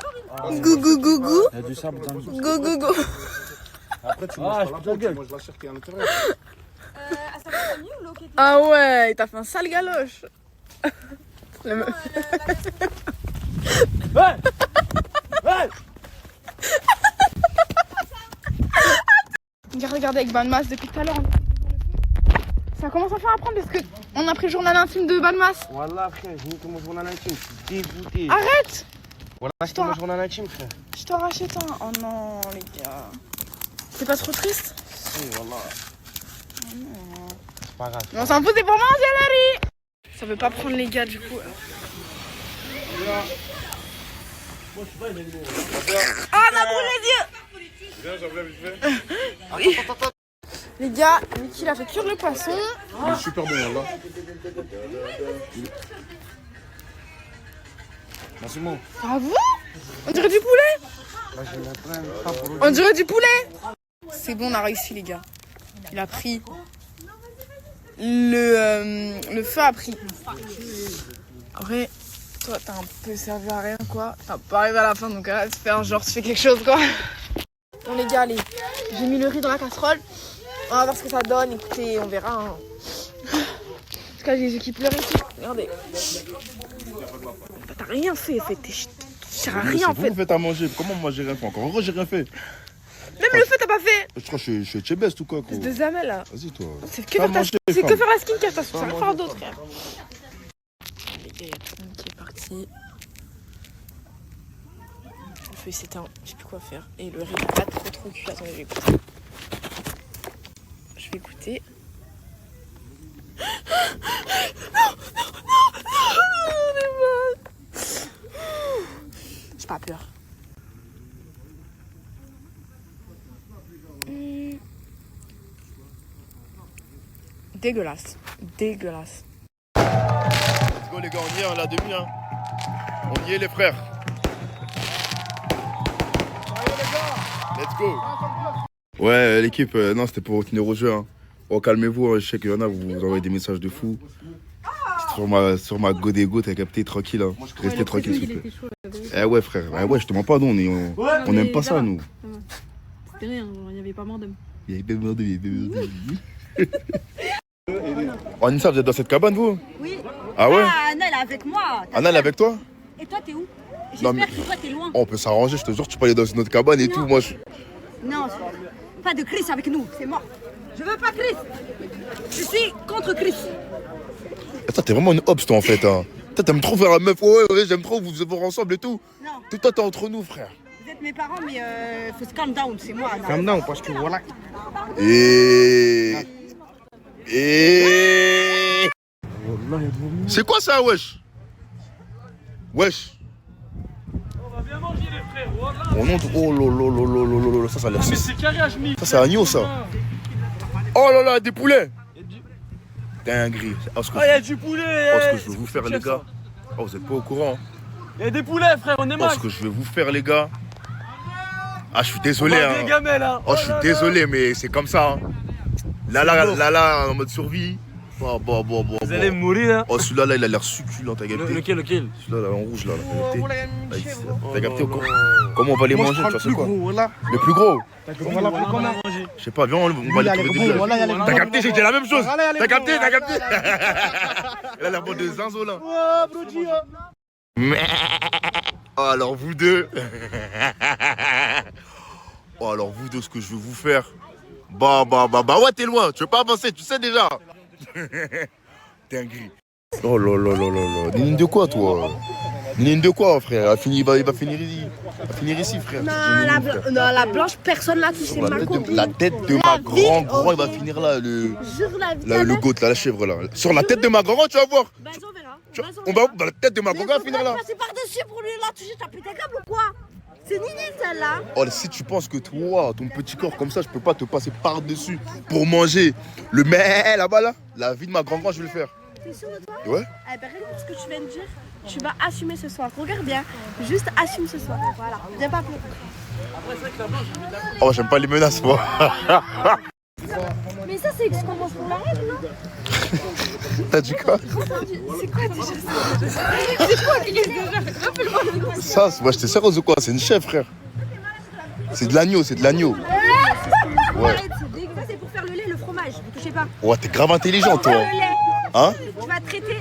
y a du sable dans le Go. Après, tu manges pas la peau, tu manges la chair qui est à l'intérieur. Ah ouais, il t'a fait un sale galoche. Regardez avec Banmas depuis tout à l'heure. Ça commence à faire apprendre parce que on a pris le journal intime de Banmas. Wallah frère, j'ai mis mon journal intime, je suis dégoûté. Arrête! Voilà, c'était mon journal intime frère. Je t'en rachète un. Oh non les gars. C'est pas trop triste? Si, wallah. C'est pas grave. Mais on s'en fout, c'est pour manger la riz. Ça veut pas prendre les gars du coup. Ah, on a brûlé les yeux. Viens, j'enlève vite fait. Oui. Les gars, Mickey il a fait cuire le poisson. Il est super bon là. Merci mon. Bravo. On dirait du poulet. On dirait du poulet. C'est bon, on a réussi les gars. Il a pris. Le feu a pris. Après, toi t'as un peu servi à rien quoi. T'as pas arrivé à la fin donc arrête de faire genre tu fais quelque chose quoi. Bon les gars, allez, j'ai mis le riz dans la casserole. On va voir ce que ça donne, écoutez, on verra. Hein. En tout cas, j'ai les équipes pleurées ici. Regardez. T'as rien fait, tes sert à rien en fait. Vous faites à manger. Comment moi j'ai rien fait encore? En gros, j'ai rien fait. Même le feu, t'as pas fait. Je crois que je suis Chebest ou quoi, gros. C'est de Zamel là. Vas-y, toi. C'est que, faire la skincare, t'as rien faire d'autre, frère. Les gars, il y a tout le monde qui est parti. Le feu s'éteint, je sais plus quoi faire. Et le riz est pas trop cuit. Attendez, je vais écouter. Je vais écouter. J'ai pas peur. Dégueulasse. Dégueulasse. Let's go les gars, on y est, on est à demi. Hein. On y est les frères. Let's go. Ouais l'équipe, non c'était pour tenir au jeu. Hein. Oh calmez-vous, hein. Je sais qu'il y en a, vous envoyez des messages de fou. Sur ma go des go, t'as capté, tranquille. Hein. Restez tranquille s'il vous plaît. Eh ouais frère, eh ouais je te mens pas, nous on aime pas ça nous. C'était rien, il n'y avait pas mort d'homme. Il y avait pas mort d'homme. Oh Anissa, vous êtes dans cette cabane vous? Oui. Ah ouais? Ah, Anna elle est avec moi. Anna elle est avec toi? Et toi t'es où? Non, J'espère mais- que toi t'es loin. Oh, on peut s'arranger, je te jure, tu peux aller dans une autre cabane et tout, moi je... Non, pas de Chris avec nous, c'est mort. Je veux pas Chris. Je suis contre Chris. Attends, t'es vraiment une obs toi en fait, hein. Toi t'aimes trop faire la meuf, ouais, j'aime trop, vous êtes ensemble et tout. Non. Tout toi t'es entre nous frère. Vous êtes mes parents, mais faut se calm down, c'est moi. Anna. Calm down, parce que voilà. Et... C'est quoi ça, wesh? Wesh. Oh non, oh lolo, ça a l'air... Mais c'est carré, Hachmi. Ça c'est agneau ça. Oh là là, des poulets. Dinguerie. Oh, il y a du poulet. Oh, ce que je vais vous faire les gars. Oh, vous êtes pas au courant. Il y a des poulets, frère, on est Oh, mal. ce que je vais vous faire les gars. Ah, je suis désolé. On va Hein. des gamelles, hein. Oh, je suis désolé, mais c'est comme ça. Hein. Là, en mode survie. Bon. Vous allez mourir, hein. Oh, celui-là, là, il a l'air succulent, t'as capté? Lequel? Celui-là, là, en rouge, là. T'as capté comment on va les manger? Tu vois, c'est quoi? Le plus gros? Je sais pas, viens, on va les trouver des. T'as capté, j'ai dit la même chose. T'as capté? Il a l'air bon de zinzo, là. Oh, alors vous deux. Oh, alors vous deux, ce que je veux vous faire. Bah, ouais, t'es loin. Tu veux pas avancer, tu sais déjà. Dinguerie. Oh là. Nine de quoi, toi? Nine de quoi, frère? Il va finir ici, frère. Non, la blanche, personne l'a touché. La tête de ma grand-grand, il va finir là, le goat, là, la chèvre, là. Sur la tête de ma grand-grand, tu vas voir. On va dans la tête de ma grand-grand, va finir là. C'est par-dessus pour lui la toucher, t'as pété un câble ou quoi? C'est Nini celle-là. Oh, si tu penses que toi, ton petit corps comme ça, je peux pas te passer par-dessus pour manger le mets là-bas là, la vie de ma grand-grand, je vais le faire. T'es sûr de toi? Ouais. Eh ben, regarde ce que tu viens de dire. Tu vas assumer ce soir. Regarde bien. Juste assume ce soir. Voilà. Viens pas plus. Oh, j'aime pas les menaces, moi. Mais ça, c'est ce qu'on mange pour la règle, non? T'as dit quoi? C'est quoi déjà ça? C'est quoi qui est rappelle-moi. Ça, moi, j'étais sérieuse ou quoi? C'est une chèvre, frère. C'est de l'agneau, Ouais. Ça, c'est pour faire le lait, le fromage. Vous touchez pas. Ouais, t'es grave intelligent, toi. Le lait. Hein? Tu vas traiter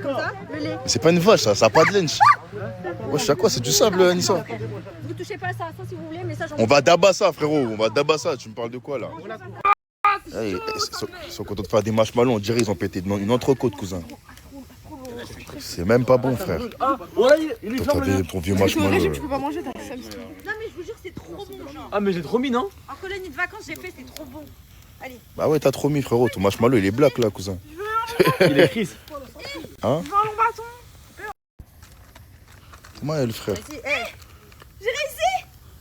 comme ça, le lait. C'est pas une vache, ça a pas de laine. Ouais, je sais quoi, c'est du sable, Anissa. Vous touchez pas à ça, ça si vous voulez, mais ça j'en On va d'abat ça, frérot, tu me parles de quoi, là? Hey, ils sont contents de faire des marshmallows, on dirait ils ont pété une entrecôte, cousin. C'est même pas bon, frère. Voilà, il est Ton vieux marshmallow. Tu peux pas manger, t'as le seum. Non mais je vous jure, c'est trop bon, genre. Ah, mais j'ai trop mis, non? En colonie de vacances, j'ai fait, c'est trop bon. Allez. Bah ouais, t'as trop mis, frérot, ton marshmallow, il est black, là, cousin. Il est Chris. Hein? Je veux un long bâton. Comment elle, frère? J'ai réussi.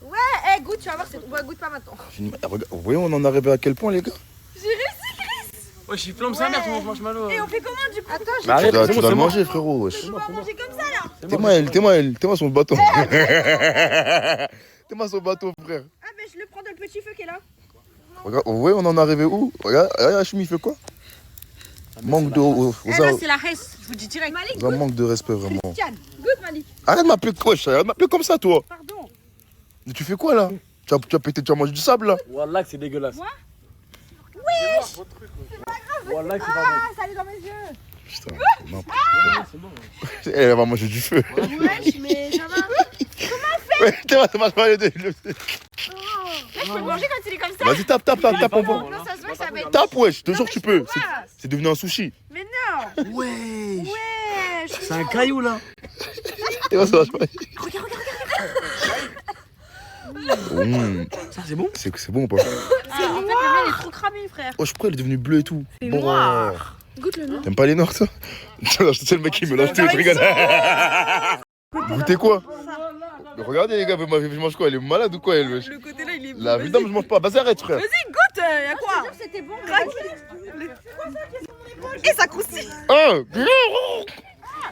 Ouais, goûte, tu vas voir, goûte pas maintenant. Regarde, vous voyez, on en est arrivé à quel point, les gars? J'ai réussi, Chris. Ouais, je suis flamme sa mère, tu manges marshmallow. Et on fait comment du coup? Attends, Bah arrête, tu dois le manger, frérot, wesh. Je vais manger comme ça là. T'es-moi son bâton. T'es-moi son bâton, frère. Ah, mais je le prends dans le petit feu qui est là. Regarde, vous voyez, on en est arrivé où? Regarde, Hachmi, il fait quoi? Manque de. Là, c'est la reste, je vous dis direct. Malik, un manque de respect, vraiment. Christiane, goûte Malik. Arrête de m'appeler quoi, arrête de m'appeler comme ça, toi. Pardon. Mais tu fais quoi, là? Tu as pété, tu as mangé du sable, là? Wallah, que c'est dégueulasse. Moi? Oui. C'est pas grave. Wallah, que c'est pas bon. Ah, ça allait dans mes yeux. Putain, elle va manger du feu. Wesh, mais ça va. Ouais, t'es mal, je vais aller de. Là, je peux le manger quand il est comme ça. Vas-y, tape, pompon. Non, ça se voit que ça va être. Tape, wesh, je te jure que tu peux. quoi. C'est devenu un sushi. Mais non. Ouais. Ouais. C'est un caillou là. Et moi, ça va, je vais. Regarde. Ça, c'est bon? C'est bon ou pas? En fait, le mien, il est trop cramé, frère. Oh, je crois qu'il est devenu bleu et tout. C'est noir. Goûte le noir. T'aimes pas les noirs, toi? C'est le mec qui mélange tout, je rigole. Goûtez quoi? Regardez les gars, je mange quoi? Elle est malade ou quoi elle? Le côté là, il est bon. La vie, non, je mange pas. Vas-y, arrête, frère. Vas-y, goûte, y'a quoi? C'était bon. Et ça croustille. Ah,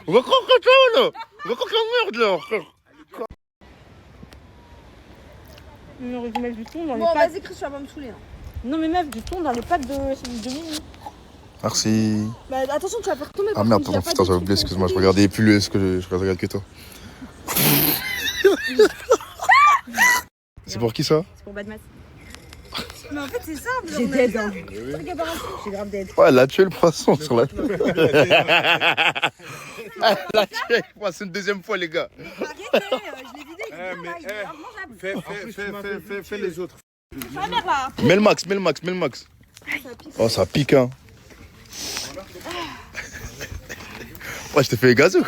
on va croire que ça là. On va croire que la merde là, frère. Mais on aurait dû mettre du thon dans les Bon, pâtes. vas-y, Chris, tu vas pas me saouler. Non, mais meuf, du thon dans les pâtes de Mimi. Merci. Bah, attention, tu vas faire tomber. Ah merde, pardon, putain, j'avais oublié, excuse-moi, je regardais plus ce que je regarde que toi. C'est pour qui ça? C'est pour Badmas. Mais en fait, c'est simple. J'ai dead. Hein. J'ai grave dead. Ouais, elle a tué le poisson sur la tête. Elle a tué le poisson une deuxième fois, les gars. Arrêtez, je l'ai vidé. Fais les autres. Ma mère là. Mets le max. Oh, ça pique, hein. Ouais, je t'ai fait gazeux.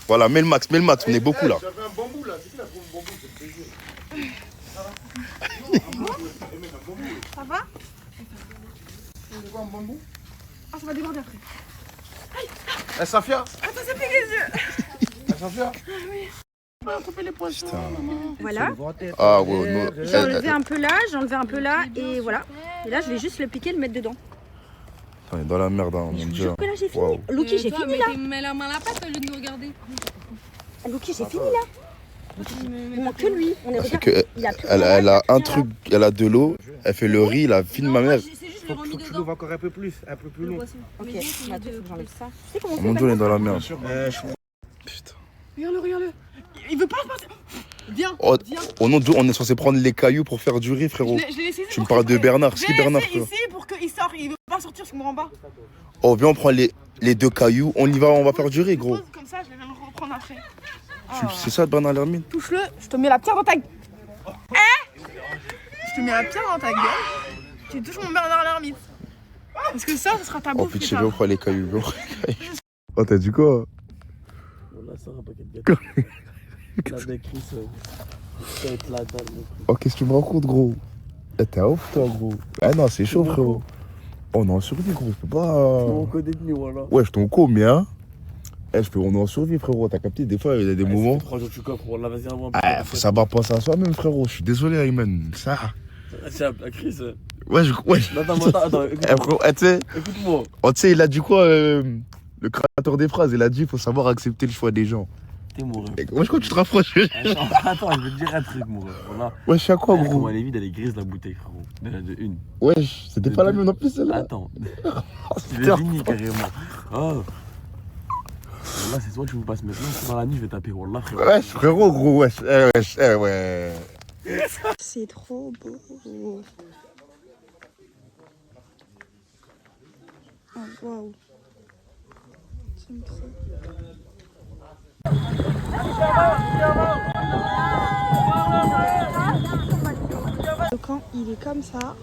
Voilà, mets le max, on est beaucoup là. J'avais un bambou là, c'est qui la trouve bambou? Ça va? C'est quoi un bambou? Ah, ça va déborder après. Eh, Safia? Attends, ça pique les yeux. Safia? Oui. Couper les poissons. Voilà. Ah ouais, non. J'ai enlevé un peu là, et voilà. Et là, je vais juste le piquer et le mettre dedans. On est dans la merde, hein, mon dieu. Que là, j'ai fini. Lucky, j'ai fini là. Mets la main à la pâte au lieu de nous regarder. Lucky, j'ai fini là. Il manque que lui. On est C'est regardé. que elle a un truc, elle a de l'eau, elle fait le riz, la fille de ma mère. Faut que tu l'ouvres encore un peu plus long. Ok, attends, faut que j'enlève ça. Tu sais comment on Mon dieu, on est dans la merde. Putain. Regarde-le. Il veut pas passer. Viens. Oh non, on est censé prendre les cailloux pour faire du riz, frérot. Je l'ai laissé. Tu me parles de Bernard, c'est qui Bernard, frérot? ici pour qu'il sorte. Il veut pas sortir, je comprends pas. Oh, viens, on prend les 2 cailloux, on y va, on va faire du riz, gros. Comme ça, je vais le reprendre après. C'est ça, Bernard Lermine? Touche-le, je te mets la pierre dans ta gueule. Je te mets la pierre dans ta gueule. Tu touches mon Bernard l'ermite. Parce que ça sera ta Oh, bouffe. pitié, viens, on prend les cailloux, viens. Oh, t'as dit quoi? Voilà, ça va pas qu'être gâté. La décris, ça va être la dalle. Oh, qu'est-ce que tu me racontes, gros? Eh, t'es ouf, toi, gros. Ah non, c'est chaud, frérot. Oh, on est en survie, gros, je peux pas. On connaît de nous, voilà. Ouais, je t'en co, mais hein. Eh, on est en survie, frérot, t'as capté? Des fois, il y a des moments. 3 jours, tu coffres, voilà, vas-y, avant. Ah, faut savoir penser à soi-même, frérot. Je suis désolé, Ayman. Ça. C'est la crise. Ouais, attends, frérot, tu sais. Écoute-moi. Oh, tu sais, il a dit quoi, le créateur des phrases? Il a dit, il faut savoir accepter le choix des gens. T'es mon rêve. Moi, je crois que tu te rapproches. Attends, je vais te dire un truc, mon rêve. Voilà. Ouais, je sais à quoi, gros? Comment elle est vide, elle est grise, la bouteille, frérot. De une. Ouais, c'était pas la même non plus, celle-là. Attends. Tu l'as fini, carrément. Oh. Là, c'est soit tu me passes maintenant, soit dans la nuit, je vais taper. Wallah, frérot. Ouais, frérot, gros, wesh. Ouais. C'est trop beau. Oh, waouh. J'aime trop. Le camp, il est comme ça.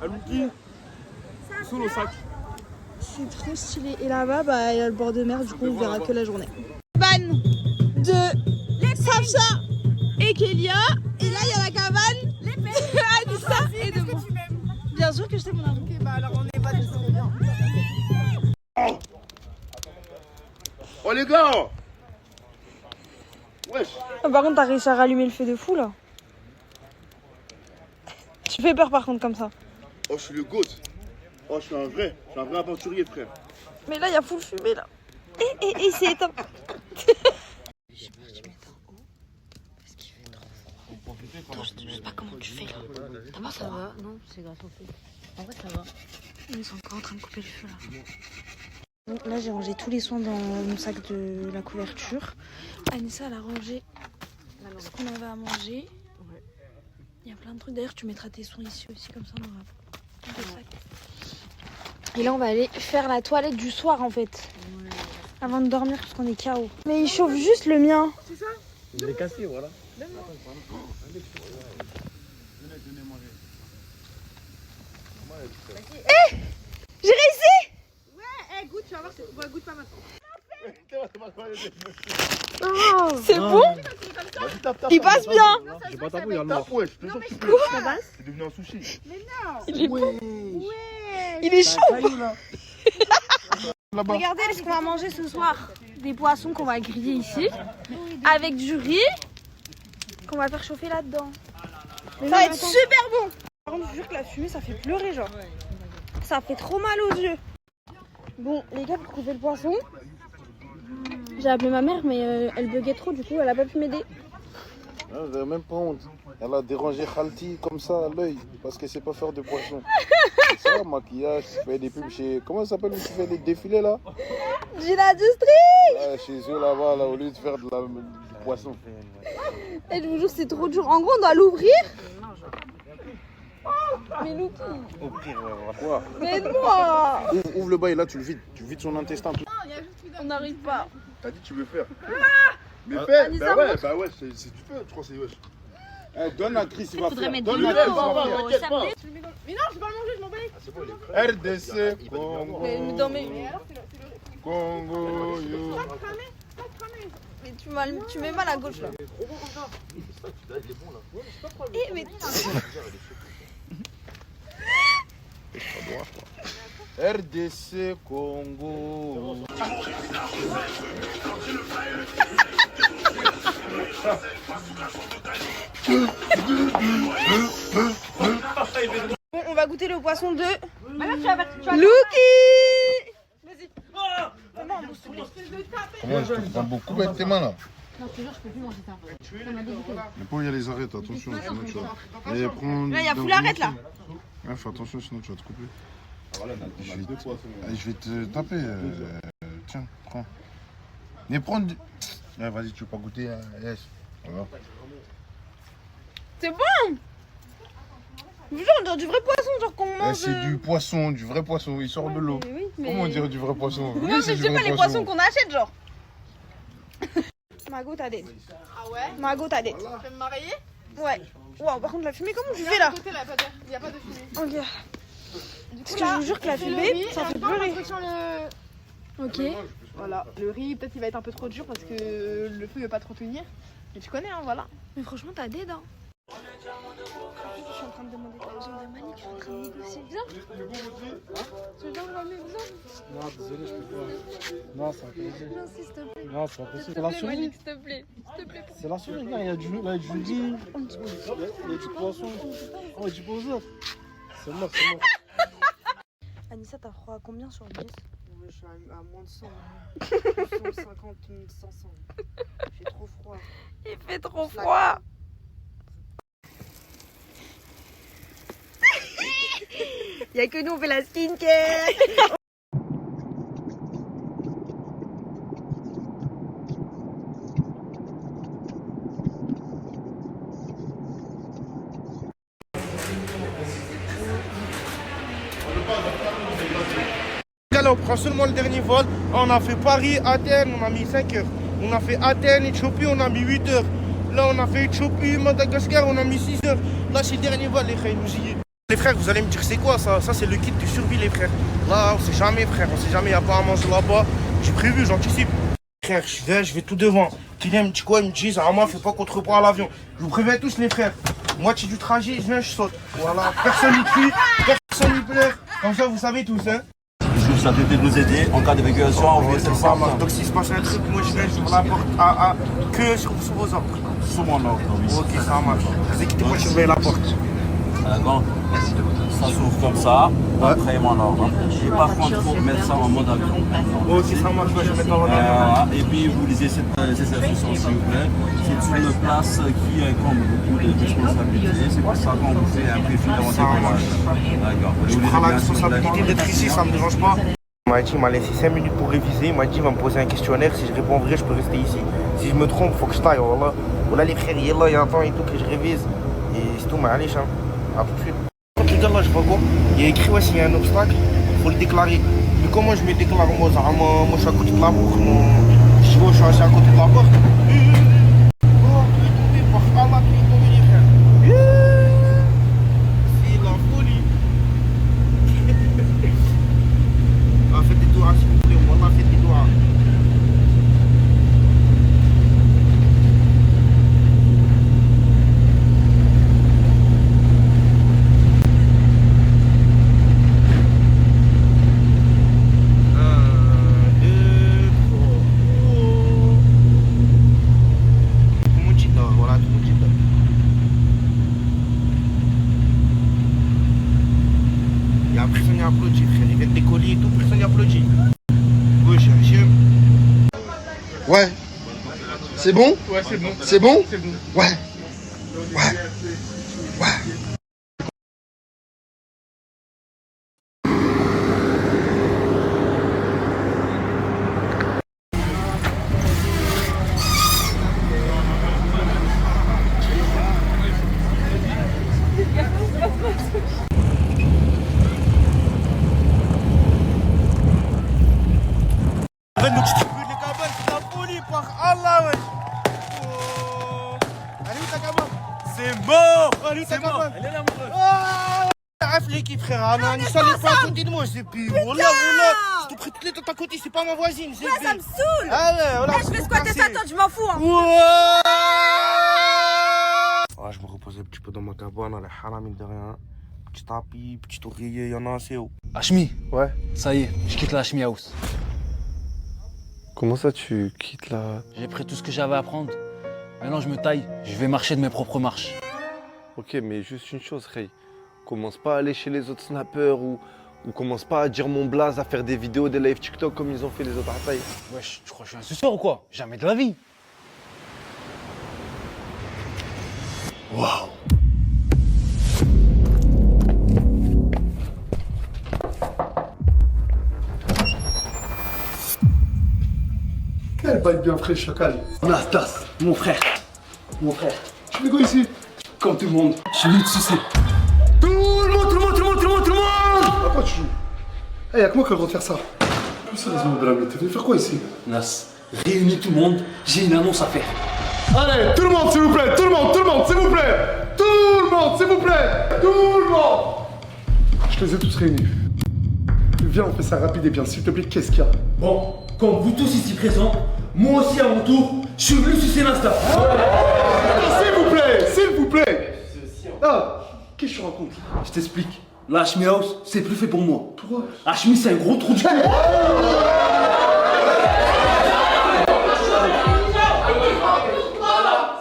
Alouki, sous le sac. C'est trop stylé. Et là-bas, bah, il y a le bord de mer, du coup, on verra que la journée. Cabane de Safia et Kélia. Et là, il y a la cabane d'Anissa et de moi. Bien sûr que je t'aime, mon amour. Ok, bah alors on est pas trop bien. Oh, les gars! Wesh! Par contre, t'as réussi à rallumer le feu de fou, là. Tu fais peur, par contre, comme ça. Oh, je suis le goat. Oh, je suis un vrai aventurier, frère. Mais là, il y a full fumée, là. Et c'est éteint. Je sais pas comment tu fais là. D'abord ça va, non, c'est grâce au feu. En vrai ça va. Ils sont encore en train de couper le feu là. Donc là j'ai rangé tous les soins dans mon sac de la couverture. Anissa elle a rangé ce qu'on avait à manger. Il y a plein de trucs. D'ailleurs tu mettras tes soins ici aussi comme ça on aura le sac. Et là on va aller faire la toilette du soir en fait. avant de dormir parce qu'on est KO. Mais il chauffe juste le mien. C'est ça? Je l'ai cassé, voilà. Eh, j'ai réussi. Ouais, goûte, tu vas voir, ouais, goûte pas maintenant. Oh, c'est bon? Il passe bien. J'ai pas tapé, il y a le noir. Ouais, je te jure que tu peux. C'est devenu un sushi. Mais non. Il est bon. Ouais. Il est chaud. Là-bas. Regardez ce qu'on va manger ce soir. Des poissons qu'on va griller ici. Avec du riz qu'on va faire chauffer là-dedans. Ça va être super bon. Par contre, je vous jure que la fumée, ça fait pleurer, genre. Ça fait trop mal aux yeux. Bon, les gars, pour couper le poisson, j'ai appelé ma mère, mais elle buguait trop, du coup, elle a pas pu m'aider. Elle n'a même pas honte. Elle a dérangé Khalti comme ça à l'œil parce qu'elle sait pas faire de poisson. C'est ça, maquillage, tu fais des pubs chez. Comment ça s'appelle où tu fais des défilés là? J'ai l'industrie. Ouais, chez eux là-bas, là, au lieu de faire du poisson. Et je vous jure, c'est trop dur. En gros, on doit l'ouvrir. Mais Louki. Au pire, quoi? Mais moi. Ouvre le bail là, tu le vides. Tu vides son intestin. Tout. On n'arrive pas. T'as dit que tu veux faire. Mais Ah, fais. Anissa, Bah ouais, si tu peux, je crois que c'est wesh. Eh, donne à Chris, il va faire. mettre Donne de à l'eau, Chris, il va faire. T'inquiète pas. Mais non, je vais pas le manger, je m'en bats. RDC, Congo. Mais dans mes... Congo, yo. Mais tu mets mal à gauche là. Eh mais... RDC, Congo. Bon, on va goûter le poisson de... Louki. Vas-y. Comment je te prends beaucoup avec tes mains là? Non, je te jure, je peux plus manger ça. Ça m'a dégoûté. Mais pas, il y a les arêtes, attention, sinon tu vas. Et prends. Là, il y a plus l'arête là. Ouais, fais attention, sinon tu vas te couper. Je vais te taper. Tiens, prends. Mais prends. Ouais, vas-y, tu veux pas goûter? Yes. Voilà. C'est bon. Je vous jure, on dirait du vrai poisson, genre qu'on mange... C'est du poisson, du vrai poisson, il sort de l'eau. Oui, mais... Comment on dirait du vrai poisson? Non, Oui, mais c'est je du sais vrai pas les poissons qu'on achète, genre. Margot, t'as dette. Ah ouais? Margot, t'as dette. Tu vas me marier? Ouais. Wow, par contre, la fumée, comment je fais là? Il n'y a pas de fumée. Ok. Parce que je vous jure que la fumée, ça fait pleurer. Ok. Voilà, le riz, peut-être il va être un peu trop dur parce que le feu ne va pas trop tenir. Mais tu connais, hein, voilà. Mais franchement, t'as des dents. Je suis en train de demander ta zone de Malik, je suis en train de négocier. Viens. Tu veux bien me ramener besoin? Non, désolé, je peux pas. Non, c'est impossible. Non, s'il te plaît. Non, c'est impossible. S'il C'est la te plaît, souris. Malik, s'il te plaît. S'il te plaît. C'est la souris, il y a du riz, il y a du poisson. On dit pas aux autres. C'est mort, c'est mort. Anissa, t'as froid à combien sur 10? Je suis à moins de 100. 150, 500. J'ai trop froid. Il fait trop froid. Y'a que nous, on fait la skincare. Là, on prend seulement le dernier vol. On a fait Paris-Athènes, on a mis 5 heures. On a fait Athènes-Éthiopie, on a mis 8 heures. Là, on a fait Éthiopie-Madagascar, on a mis 6 heures. Là, c'est le dernier vol, les frères, nous y est. Les frères, vous allez me dire, c'est quoi ça? Ça, c'est le kit de survie, les frères. Là, on sait jamais, frère, on sait jamais, il n'y a pas à manger là-bas. J'ai prévu, j'anticipe. Frère, je vais tout devant. Kylian me dit quoi? Il me dit, Zahama, fais pas contre-poids à l'avion. Je vous préviens tous, les frères. Moitié du trajet, je viens, je saute. Voilà, personne n'y crie, personne n'y pleure. Comme ça, vous savez tous, hein. Ça peut de nous aider en cas d'évacuation. Donc s'il se passe un truc, moi je viens sur la porte que sur vos ordres. Sous mon ordre, oui. Ok, ça marche. Ne vous inquiétez pas, je surveille la porte. D'accord. Ça s'ouvre comme ça, après mon ordre. Et par contre, il faut mettre ça en mode avion. Ok, ça marche, je vais mettre en mode avion. Et puis vous lisez ces instructions s'il vous plaît. C'est une place qui incombe beaucoup de responsabilités. C'est pour ça qu'on vous fait un préfet dans votre démarche. D'accord. Je prends la responsabilité d'être ici, ça me dérange pas. Il m'a laissé 5 minutes pour réviser. Il m'a dit, il va me poser un questionnaire. Si je réponds vrai, je peux rester ici. Si je me trompe, il faut que je taille. Voilà les frères, il est là, il y a un temps et tout que je révise. Et c'est tout, mais allez, à tout de suite. Quand les gars, là, je vois quoi? Il y a écrit, ouais, s'il y a un obstacle, il faut le déclarer. Mais comment je me déclare moi, moi je suis à côté de la porte, je suis assis à côté de la porte. Oh, tu es tombé par Allah, tu es tombé les frères. C'est la folie. Ah, faites des doigts s'il vous plaît, Wallah, faites des doigts. Personne n'y applaudit, frère. Ils viennent décoller et tout, personne n'y applaudit. Wesh, monsieur. Ouais. C'est bon? Ouais, c'est bon. C'est bon? C'est bon. Ouais. Ouais. Ouais. Nous distribuer les cabanes, c'est la folie, par Allah, wesh. Oh. Allez où ta cabane? C'est mort. Allez où ta C'est mort. cabane? Elle est là, mon Ah, arrête l'équipe, frère. Anna, ne soyez pas à côté de moi, c'est pire. Wallah, je te prie toutes les tentes à côté, c'est pas ma voisine, c'est pire. Ça me saoule. Allez, voilà. Je vais squatter sa tente, je m'en fous. Hein. Ah, je me repose un petit peu dans ma cabane, allez, haram, mine de rien. Petit tapis, petit oreiller, y'en a assez haut. Hachmi. Ouais. Ça y est, je quitte la Hachmi House. Comment ça tu quittes là? J'ai pris tout ce que j'avais à prendre. Maintenant je me taille, je vais marcher de mes propres marches. Ok, mais juste une chose, Ray. Commence pas à aller chez les autres snappers ou commence pas à dire mon blaze, à faire des vidéos, des live TikTok comme ils ont fait les autres Ataï. Wesh, tu crois que je suis un suceur ou quoi? Jamais de la vie. Waouh. Quelle balle bien fraîche, chacal. Nastas, mon frère. Mon frère. Tu fais quoi ici? Comme tout le monde, je suis venu te sucer. Tout le monde, tout le monde, tout le monde, tout le monde, tout le monde! À quoi tu joues? Eh, y'a que moi qui a le droit de faire ça. Plus sérieusement, Belami, t'es venu faire quoi ici? Nas, réunis tout le monde, j'ai une annonce à faire. Allez, tout le monde, s'il vous plaît, tout le monde, s'il vous plaît! Tout le monde, s'il vous plaît! Tout le monde! Je les ai tous réunis. Viens, on fait ça rapide et bien, s'il te plaît, qu'est-ce qu'il y a? Bon, comme vous tous ici présents, moi aussi à mon tour, je suis venu sucer Nasta. S'il vous plaît, s'il vous plaît! Ah, qu'est-ce que tu racontes? Je t'explique. La Hachmi House, c'est plus fait pour moi. Pourquoi? Hachmi, c'est un gros trou du cul.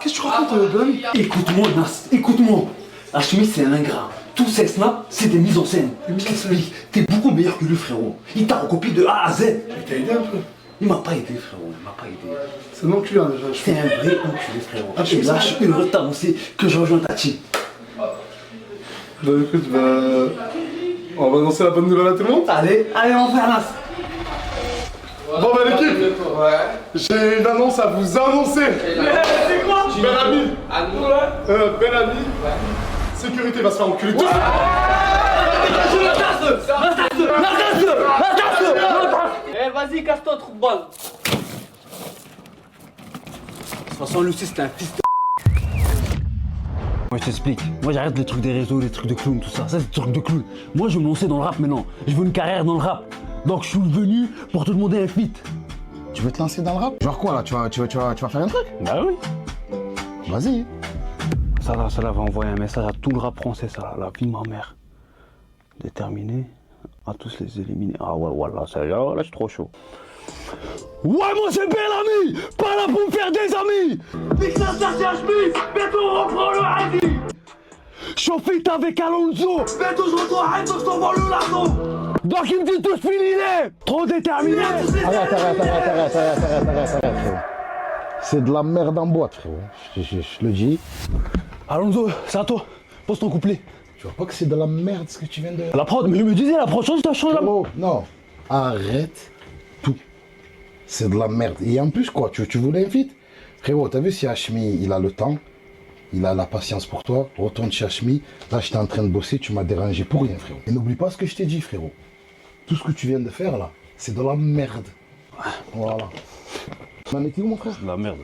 Qu'est-ce que tu racontes, Belami? Écoute-moi, Nas, écoute-moi. Hachmi, c'est un ingrat. Tous ces snaps, c'est des mises en scène. Je t'explique, t'es beaucoup meilleur que lui, frérot. Il t'a recopié de A à Z. Il t'a aidé un peu? Il m'a pas aidé, frérot, il m'a pas aidé. C'est un enculé, hein, déjà. C'est un vrai enculé, frérot. Ah, Et là, je suis heureux de t'annoncer que je rejoins ta team. Bah écoute, on va annoncer la bonne nouvelle à tout le monde. Allez, mon frère Nas. Bon bah l'équipe, j'ai une annonce à vous annoncer. C'est quoi? Belami. Belami. Sécurité va se faire enculer tout. Eh, vas-y, casse-toi, trou de balle. De toute façon, Lucie, c'est un fils de... Moi, je t'explique. Moi, j'arrête les trucs des réseaux, les trucs de clown, tout ça. Ça, c'est des trucs de clown. Moi, je veux me lancer dans le rap maintenant. Je veux une carrière dans le rap. Donc, je suis venu pour te demander un feat. Tu veux te lancer dans le rap? Genre quoi là? Tu vas faire un truc? Bah oui. Vas-y. Ça va envoyer un message à tout le rap français, ça, la vie de ma mère. Déterminé à tous les éliminer. Ah ouais, voilà, ça, là, je suis trop chaud. Ouais, moi c'est Belami, pas là pour me faire des amis. Nique ça, c'est Hachmi, bientôt on reprend le Hadi. Chauffite avec Alonso, bientôt je retourne à Hadi, je t'envoie le lasso. Donc il me dit tous fini, trop déterminé. Arrête. C'est de la merde en boîte, frérot. Je le dis. Alonso, c'est à toi, pose ton couplet. Tu vois pas que c'est de la merde ce que tu viens de... La prod, mais je me disais, la prod change, t'as changé la... Oh, non, arrête tout. C'est de la merde. Et en plus, quoi, tu voulais un feat? Frérot, t'as vu si Hachmi, il a le temps, il a la patience pour toi, retourne chez Hachmi. Là, j'étais en train de bosser, tu m'as dérangé pour rien, frérot. Et n'oublie pas ce que je t'ai dit, frérot. Tout ce que tu viens de faire là, c'est de la merde. Voilà. On en était où mon frère? La merde.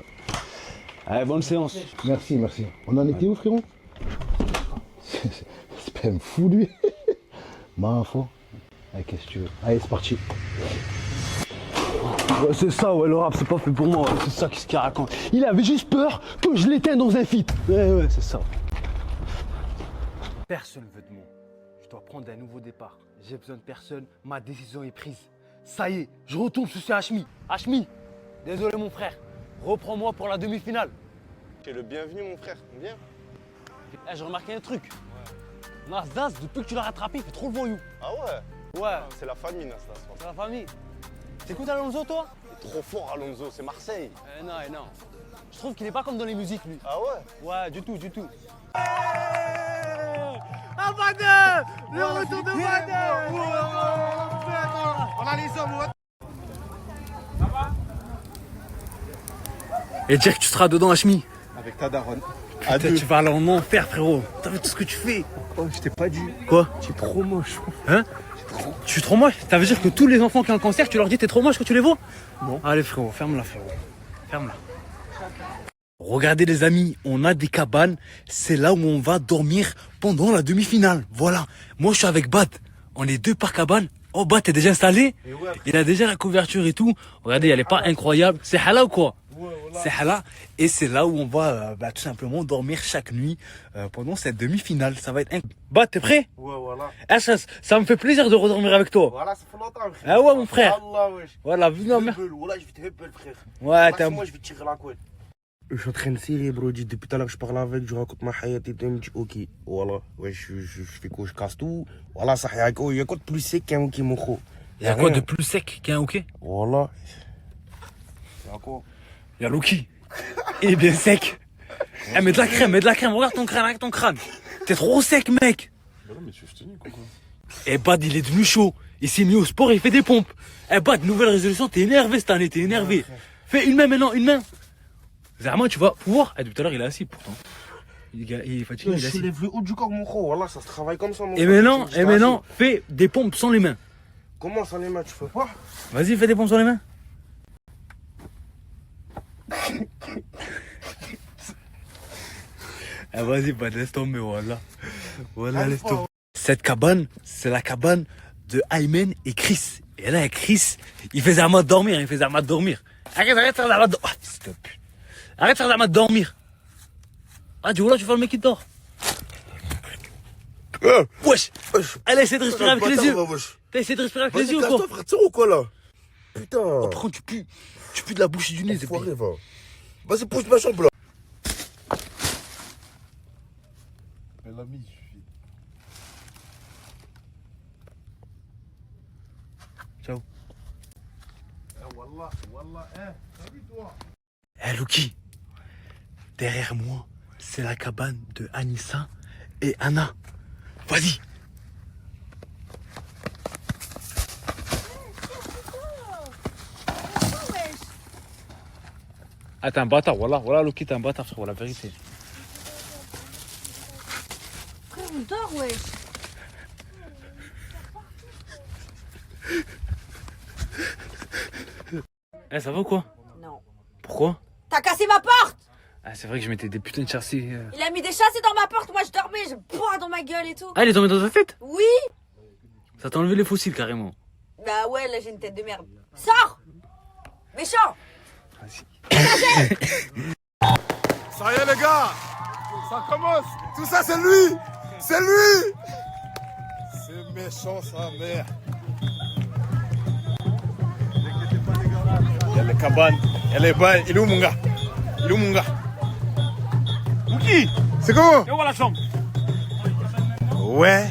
Allez, bonne séance. Merci, merci. On en était où frérot? C'est pas un fou lui. Ma info. Allez, qu'est-ce que tu veux? Allez, c'est parti. Ouais, c'est ça, ouais, le rap, c'est pas fait pour moi. Ouais, c'est ça qu'est-ce qu'il raconte. Il avait juste peur que je l'éteigne dans un feat. Ouais, c'est ça. Personne veut de moi. Je dois prendre un nouveau départ. J'ai besoin de personne. Ma décision est prise. Ça y est, je retourne sur ce Hashmi. Hashmi, désolé mon frère. Reprends-moi pour la demi-finale. Tu es le bienvenu, mon frère. Viens. Eh, j'ai remarqué un truc. Nasdaq, depuis que tu l'as rattrapé, il fait trop le voyou. Ah ouais? Ouais. C'est la famille, Nasdaq. C'est la famille. T'écoutes Alonso, toi? Il est trop fort, Alonso. C'est Marseille. Non. Je trouve qu'il est pas comme dans les musiques, lui. Ah ouais? Ouais, du tout. Ah, Badr! Le retour de Badr! On a les hommes, Et dire que tu seras dedans, Hashmi. Avec ta daronne. Putain, tu vas aller en enfer, frérot. T'as vu tout ce que tu fais? Oh, je t'ai pas dit. Quoi? Tu es trop moche. Hein? Je suis trop moche? Ça veut dire que tous les enfants qui ont un cancer, tu leur dis t'es trop moche quand tu les vois? Non. Allez, frérot, ferme-la, frérot. Ferme-la. Regardez, les amis, on a des cabanes. C'est là où on va dormir pendant la demi-finale. Voilà. Moi, je suis avec Bad. On est 2 par cabane. Oh, Bad, t'es déjà installé? Il a déjà la couverture et tout. Regardez, elle est pas incroyable. C'est Hala ou quoi? C'est Hala. Et c'est là où on va tout simplement dormir chaque nuit pendant cette demi-finale. Ça va être incroyable. Bad, t'es prêt? Ouais, voilà. Ça me fait plaisir de redormir avec toi. Voilà, ça fait longtemps, frère. Ah ouais, mon frère. Allah, wesh. Voilà, vu non, Voilà, je vais te hubble, frère. Ouais, t'es moi, je vais te tirer la couette. Je suis en train de serrer, bro. Depuis tout à l'heure que je parle avec, je raconte ma hayat et tout. Il me dit, ok. Voilà. Ouais, je fais quoi? Je casse tout. Voilà, ça y a quoi de plus sec qu'un ok, mon gros? Il y a quoi de plus sec qu'un ok? Voilà. Il y a quoi? Il y a Loki. Il est bien sec. Eh, mets de la crème. Regarde ton crâne. T'es trop sec, mec. Bah non, mais tu es quoi. Eh, Bad, il est devenu chaud. Il s'est mis au sport, il fait des pompes. Eh, Bad, nouvelle résolution, t'es énervé cette année, t'es énervé. Fais une main maintenant, une main. Zerma, tu vas pouvoir. Eh, tout à l'heure, il est assis pourtant. Il est fatigué, il est Je assis. lève le haut du corps, mon gros. Voilà, ça se travaille comme ça, mon Et frère. maintenant, fais des pompes sans les mains. Comment ça, les mains, tu fais pas? Vas-y, fais des pompes sans les mains. Ah, vas-y, Bad, laisse tomber, voilà. Voilà, laisse tomber. Cette cabane, c'est la cabane de Aymen et Chris. Et là, Chris, il fait Zerma dormir, Arrête de faire Zerma dormir. Arrête de faire Zerma dormir. Ah, tu vois là, tu vois le mec qui dort. Wesh. Elle essaie de respirer avec les yeux. T'as essayé de respirer avec les yeux ou quoi? Frère, tire ou quoi là? Putain. Oh, par contre, tu pues de la bouche et du nez, c'est Enfoiré, va. Vas-y, pousse ma chambre là. Elle a mis. Ciao. Wallah, salut toi. Eh, Loki, derrière moi, c'est la cabane de Anissa et Anna. Vas-y. Ah, t'es un bâtard, voilà, Loki, t'es un bâtard, frère, la vérité. Frère, on dort, wesh. Eh, ça va ou quoi? Non. Pourquoi? T'as cassé ma porte! Ah, c'est vrai que je mettais des putains de châssis. Il a mis des châssis dans ma porte, moi je dormais, je bois dans ma gueule et tout. Ah, il est tombé dans ta tête? Oui! Ça t'a enlevé les fossiles carrément. Bah ouais, là j'ai une tête de merde. Sors! Méchant! Ça y est, les gars. Ça commence. Tout ça, c'est lui. C'est lui. C'est méchant, sa mère. Il y a les cabanes. Il y a les bails. Il est où, mon gars? Il est où, mon gars? Qui? C'est comment? Et où la chambre? Ouais,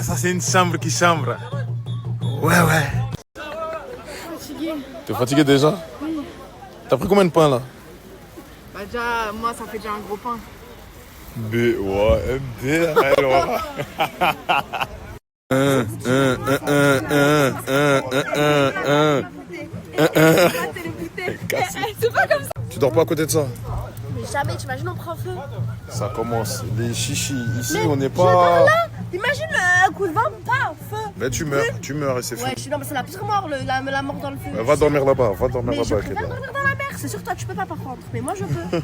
ça c'est une chambre qui chambre. Ouais. Fatiguée. T'es fatigué déjà? Oui. T'as pris combien de pain là? Bah déjà, moi ça fait déjà un gros pain. B-O-M-D alors. C'est pas comme ça. Tu dors pas à côté de ça? Mais je jamais, t'imagines, on prend feu. Ça commence. Les chichis. Ici, Mais on n'est je vais par pas. là. Imagine un coup de vent, pas feu. Mais tu meurs et c'est Ouais, fini. non, mais c'est la pire mort, la mort dans le feu. Va dormir là-bas, va dormir Mais je là-bas. préfère dormir dans la mer. C'est sûr, toi, tu peux pas par contre. Mais moi, je peux.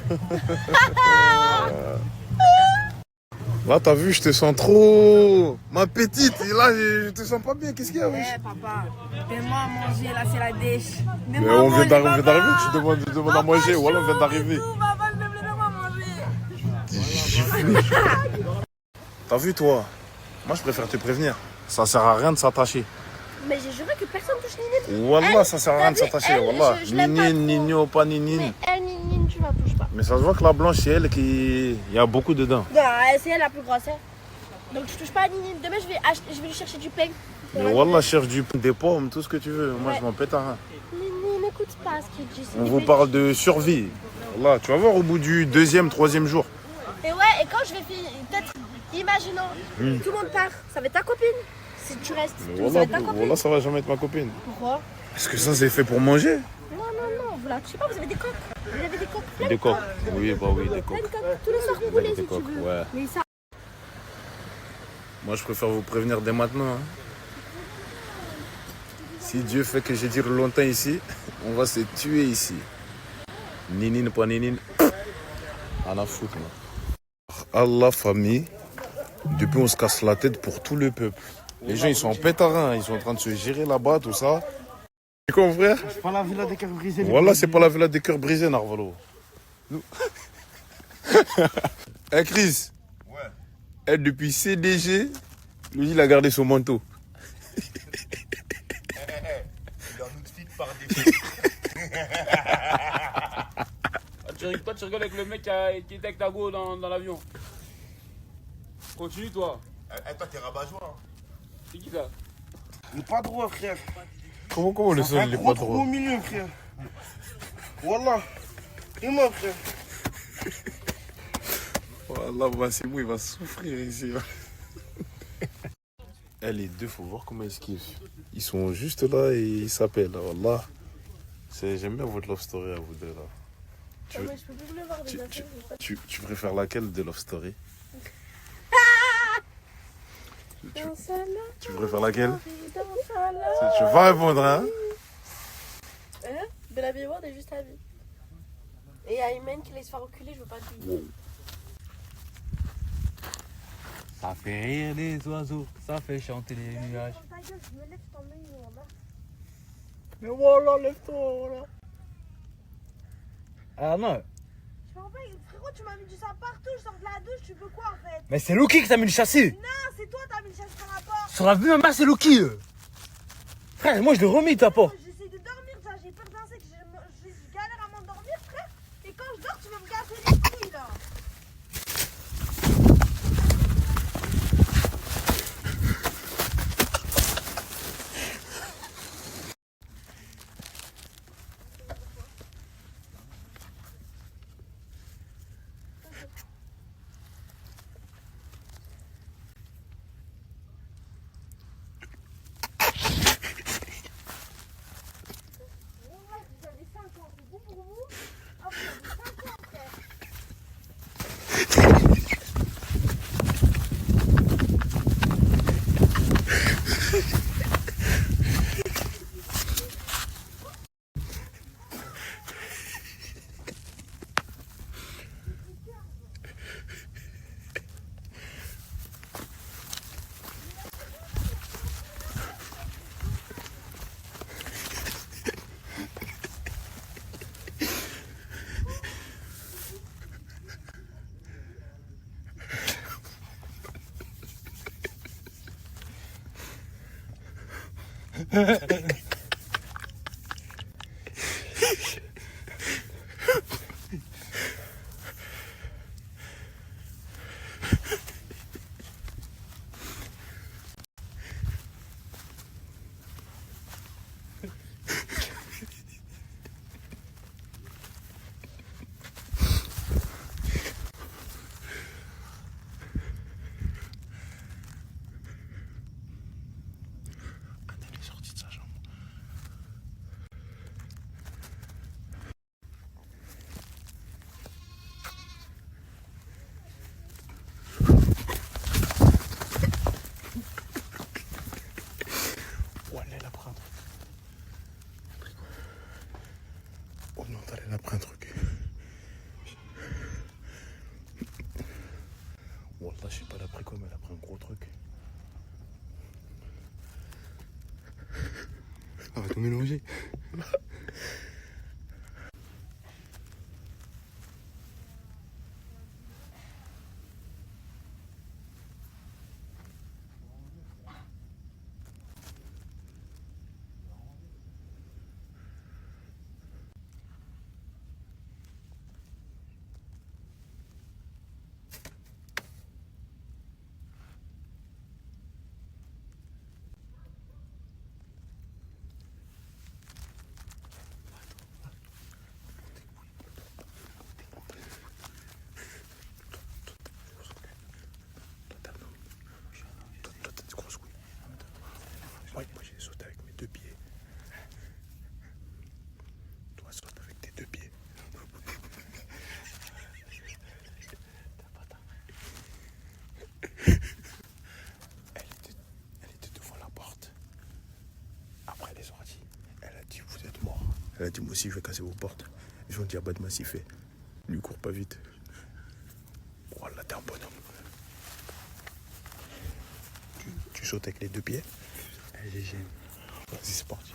Là, t'as vu, je te sens trop. Ma petite, et là, je te sens pas bien. Qu'est-ce qu'il y a, wesh? Papa, fais-moi à manger, là, c'est la dèche. Mais on vient d'arriver, tu demandes à manger. Voilà, on vient d'arriver. Papa, je vais manger. T'as vu, toi? Moi, je préfère te prévenir. Ça sert à rien de s'attacher. Mais j'ai juré que personne touche Ninine. Wallah, ça sert à rien de s'attacher. Wallah. je l'aime pas Ninine, Nino, pas Ninine. Mais elle, Ninine, tu la touches pas. Mais ça se voit que la blanche, c'est elle qui. Il y a beaucoup dedans. Non, c'est elle la plus grosse. Hein. Donc tu touches pas à Ninine. Demain, je vais lui chercher du pain. Mais Wallah, cherche des pommes, tout ce que tu veux. Moi, je m'en pète à rien. Ninine, n'écoute pas ce qu'il dit. On vous parle de survie. Wallah, tu vas voir au bout du 2e, 3e jour. Et ouais, et quand je vais finir, peut-être, imaginons, tout le monde part. Ça va être ta copine. Si tu restes, Mais ça va Wallah, être ta copine. Wallah, ça va jamais être ma copine. Pourquoi? Est-ce que ça, c'est fait pour manger? Non, vous la touchez pas, vous avez des coques. Vous avez des coques. Plein Des de coques. Oui, bah oui, des Plein de coques. coques. Tous les soirs, vous voulez, Des si tu coques, veux. ouais. Mais ça. Moi, je préfère vous prévenir dès maintenant. Hein. Si Dieu fait que j'ai dire longtemps ici, on va se tuer ici. Ninine, pas Ninine. À la foutre, moi. Allah, famille. Depuis, on se casse la tête pour tout le peuple. Les gens, ils sont en pétarin. Ils sont en train de se gérer là-bas, tout ça. C'est quoi, frère? C'est pas la villa des cœurs brisés. Voilà, c'est pas la villa des cœurs brisés, Narvalo. Nous. Eh, Chris. Ouais. Eh, depuis CDG, lui, il a gardé son manteau. Il est en outfit par défaut. Toi, tu rigoles avec le mec qui était avec ta go dans l'avion. Continue, toi. Toi, t'es rabat-joie. Hein. C'est qui ça? Il est pas droit, frère. Comment le sol, il est pas Trop droit? au milieu, frère. Wallah. Et moi, frère. Wallah, bah, c'est bon, il va souffrir ici. Eh, les deux, faut voir comment ils se kiffent. Ils sont juste là et ils s'appellent. Wallah. J'aime bien votre love story à vous deux là. Ah, mais je peux plus me voir des affaires. Tu préfères laquelle de love story? Tu préfères laquelle? Tu vas répondre, hein? Bella Biward est juste à vie. Et Ayman qui laisse faire reculer, je veux pas de lui. Ça fait rire les oiseaux, ça fait chanter les nuages. Mais voilà, lève-toi, voilà. Ah non, Frérot, tu m'as mis du sang partout, je sors de la douche, tu veux quoi en fait? mais c'est Loki qui t'a mis le châssis. Non, c'est toi, t'as mis le chasse par rapport. Sur la vue de ma mère, c'est Loki. Frère, moi je l'ai remis ta pas. J'essaie de dormir, ça, j'ai peur d'insectes, je galère à m'endormir, frère. Et quand je dors, tu veux me casser les couilles là. Bon, là, je sais pas, elle a pris quoi, mais elle a pris un gros truc. On va tout mélanger. Moi, j'ai sauté avec mes 2 pieds. Toi, saute avec tes 2 pieds. Elle était devant la porte. Après, elle est sortie. Elle a dit, vous êtes mort. Elle a dit, moi aussi, je vais casser vos portes. Ils ont dit, Abad m'a sifflé. Lui, court pas vite. Voilà, t'es un bonhomme. Tu sautes avec les 2 pieds. GG. Vas-y, c'est parti.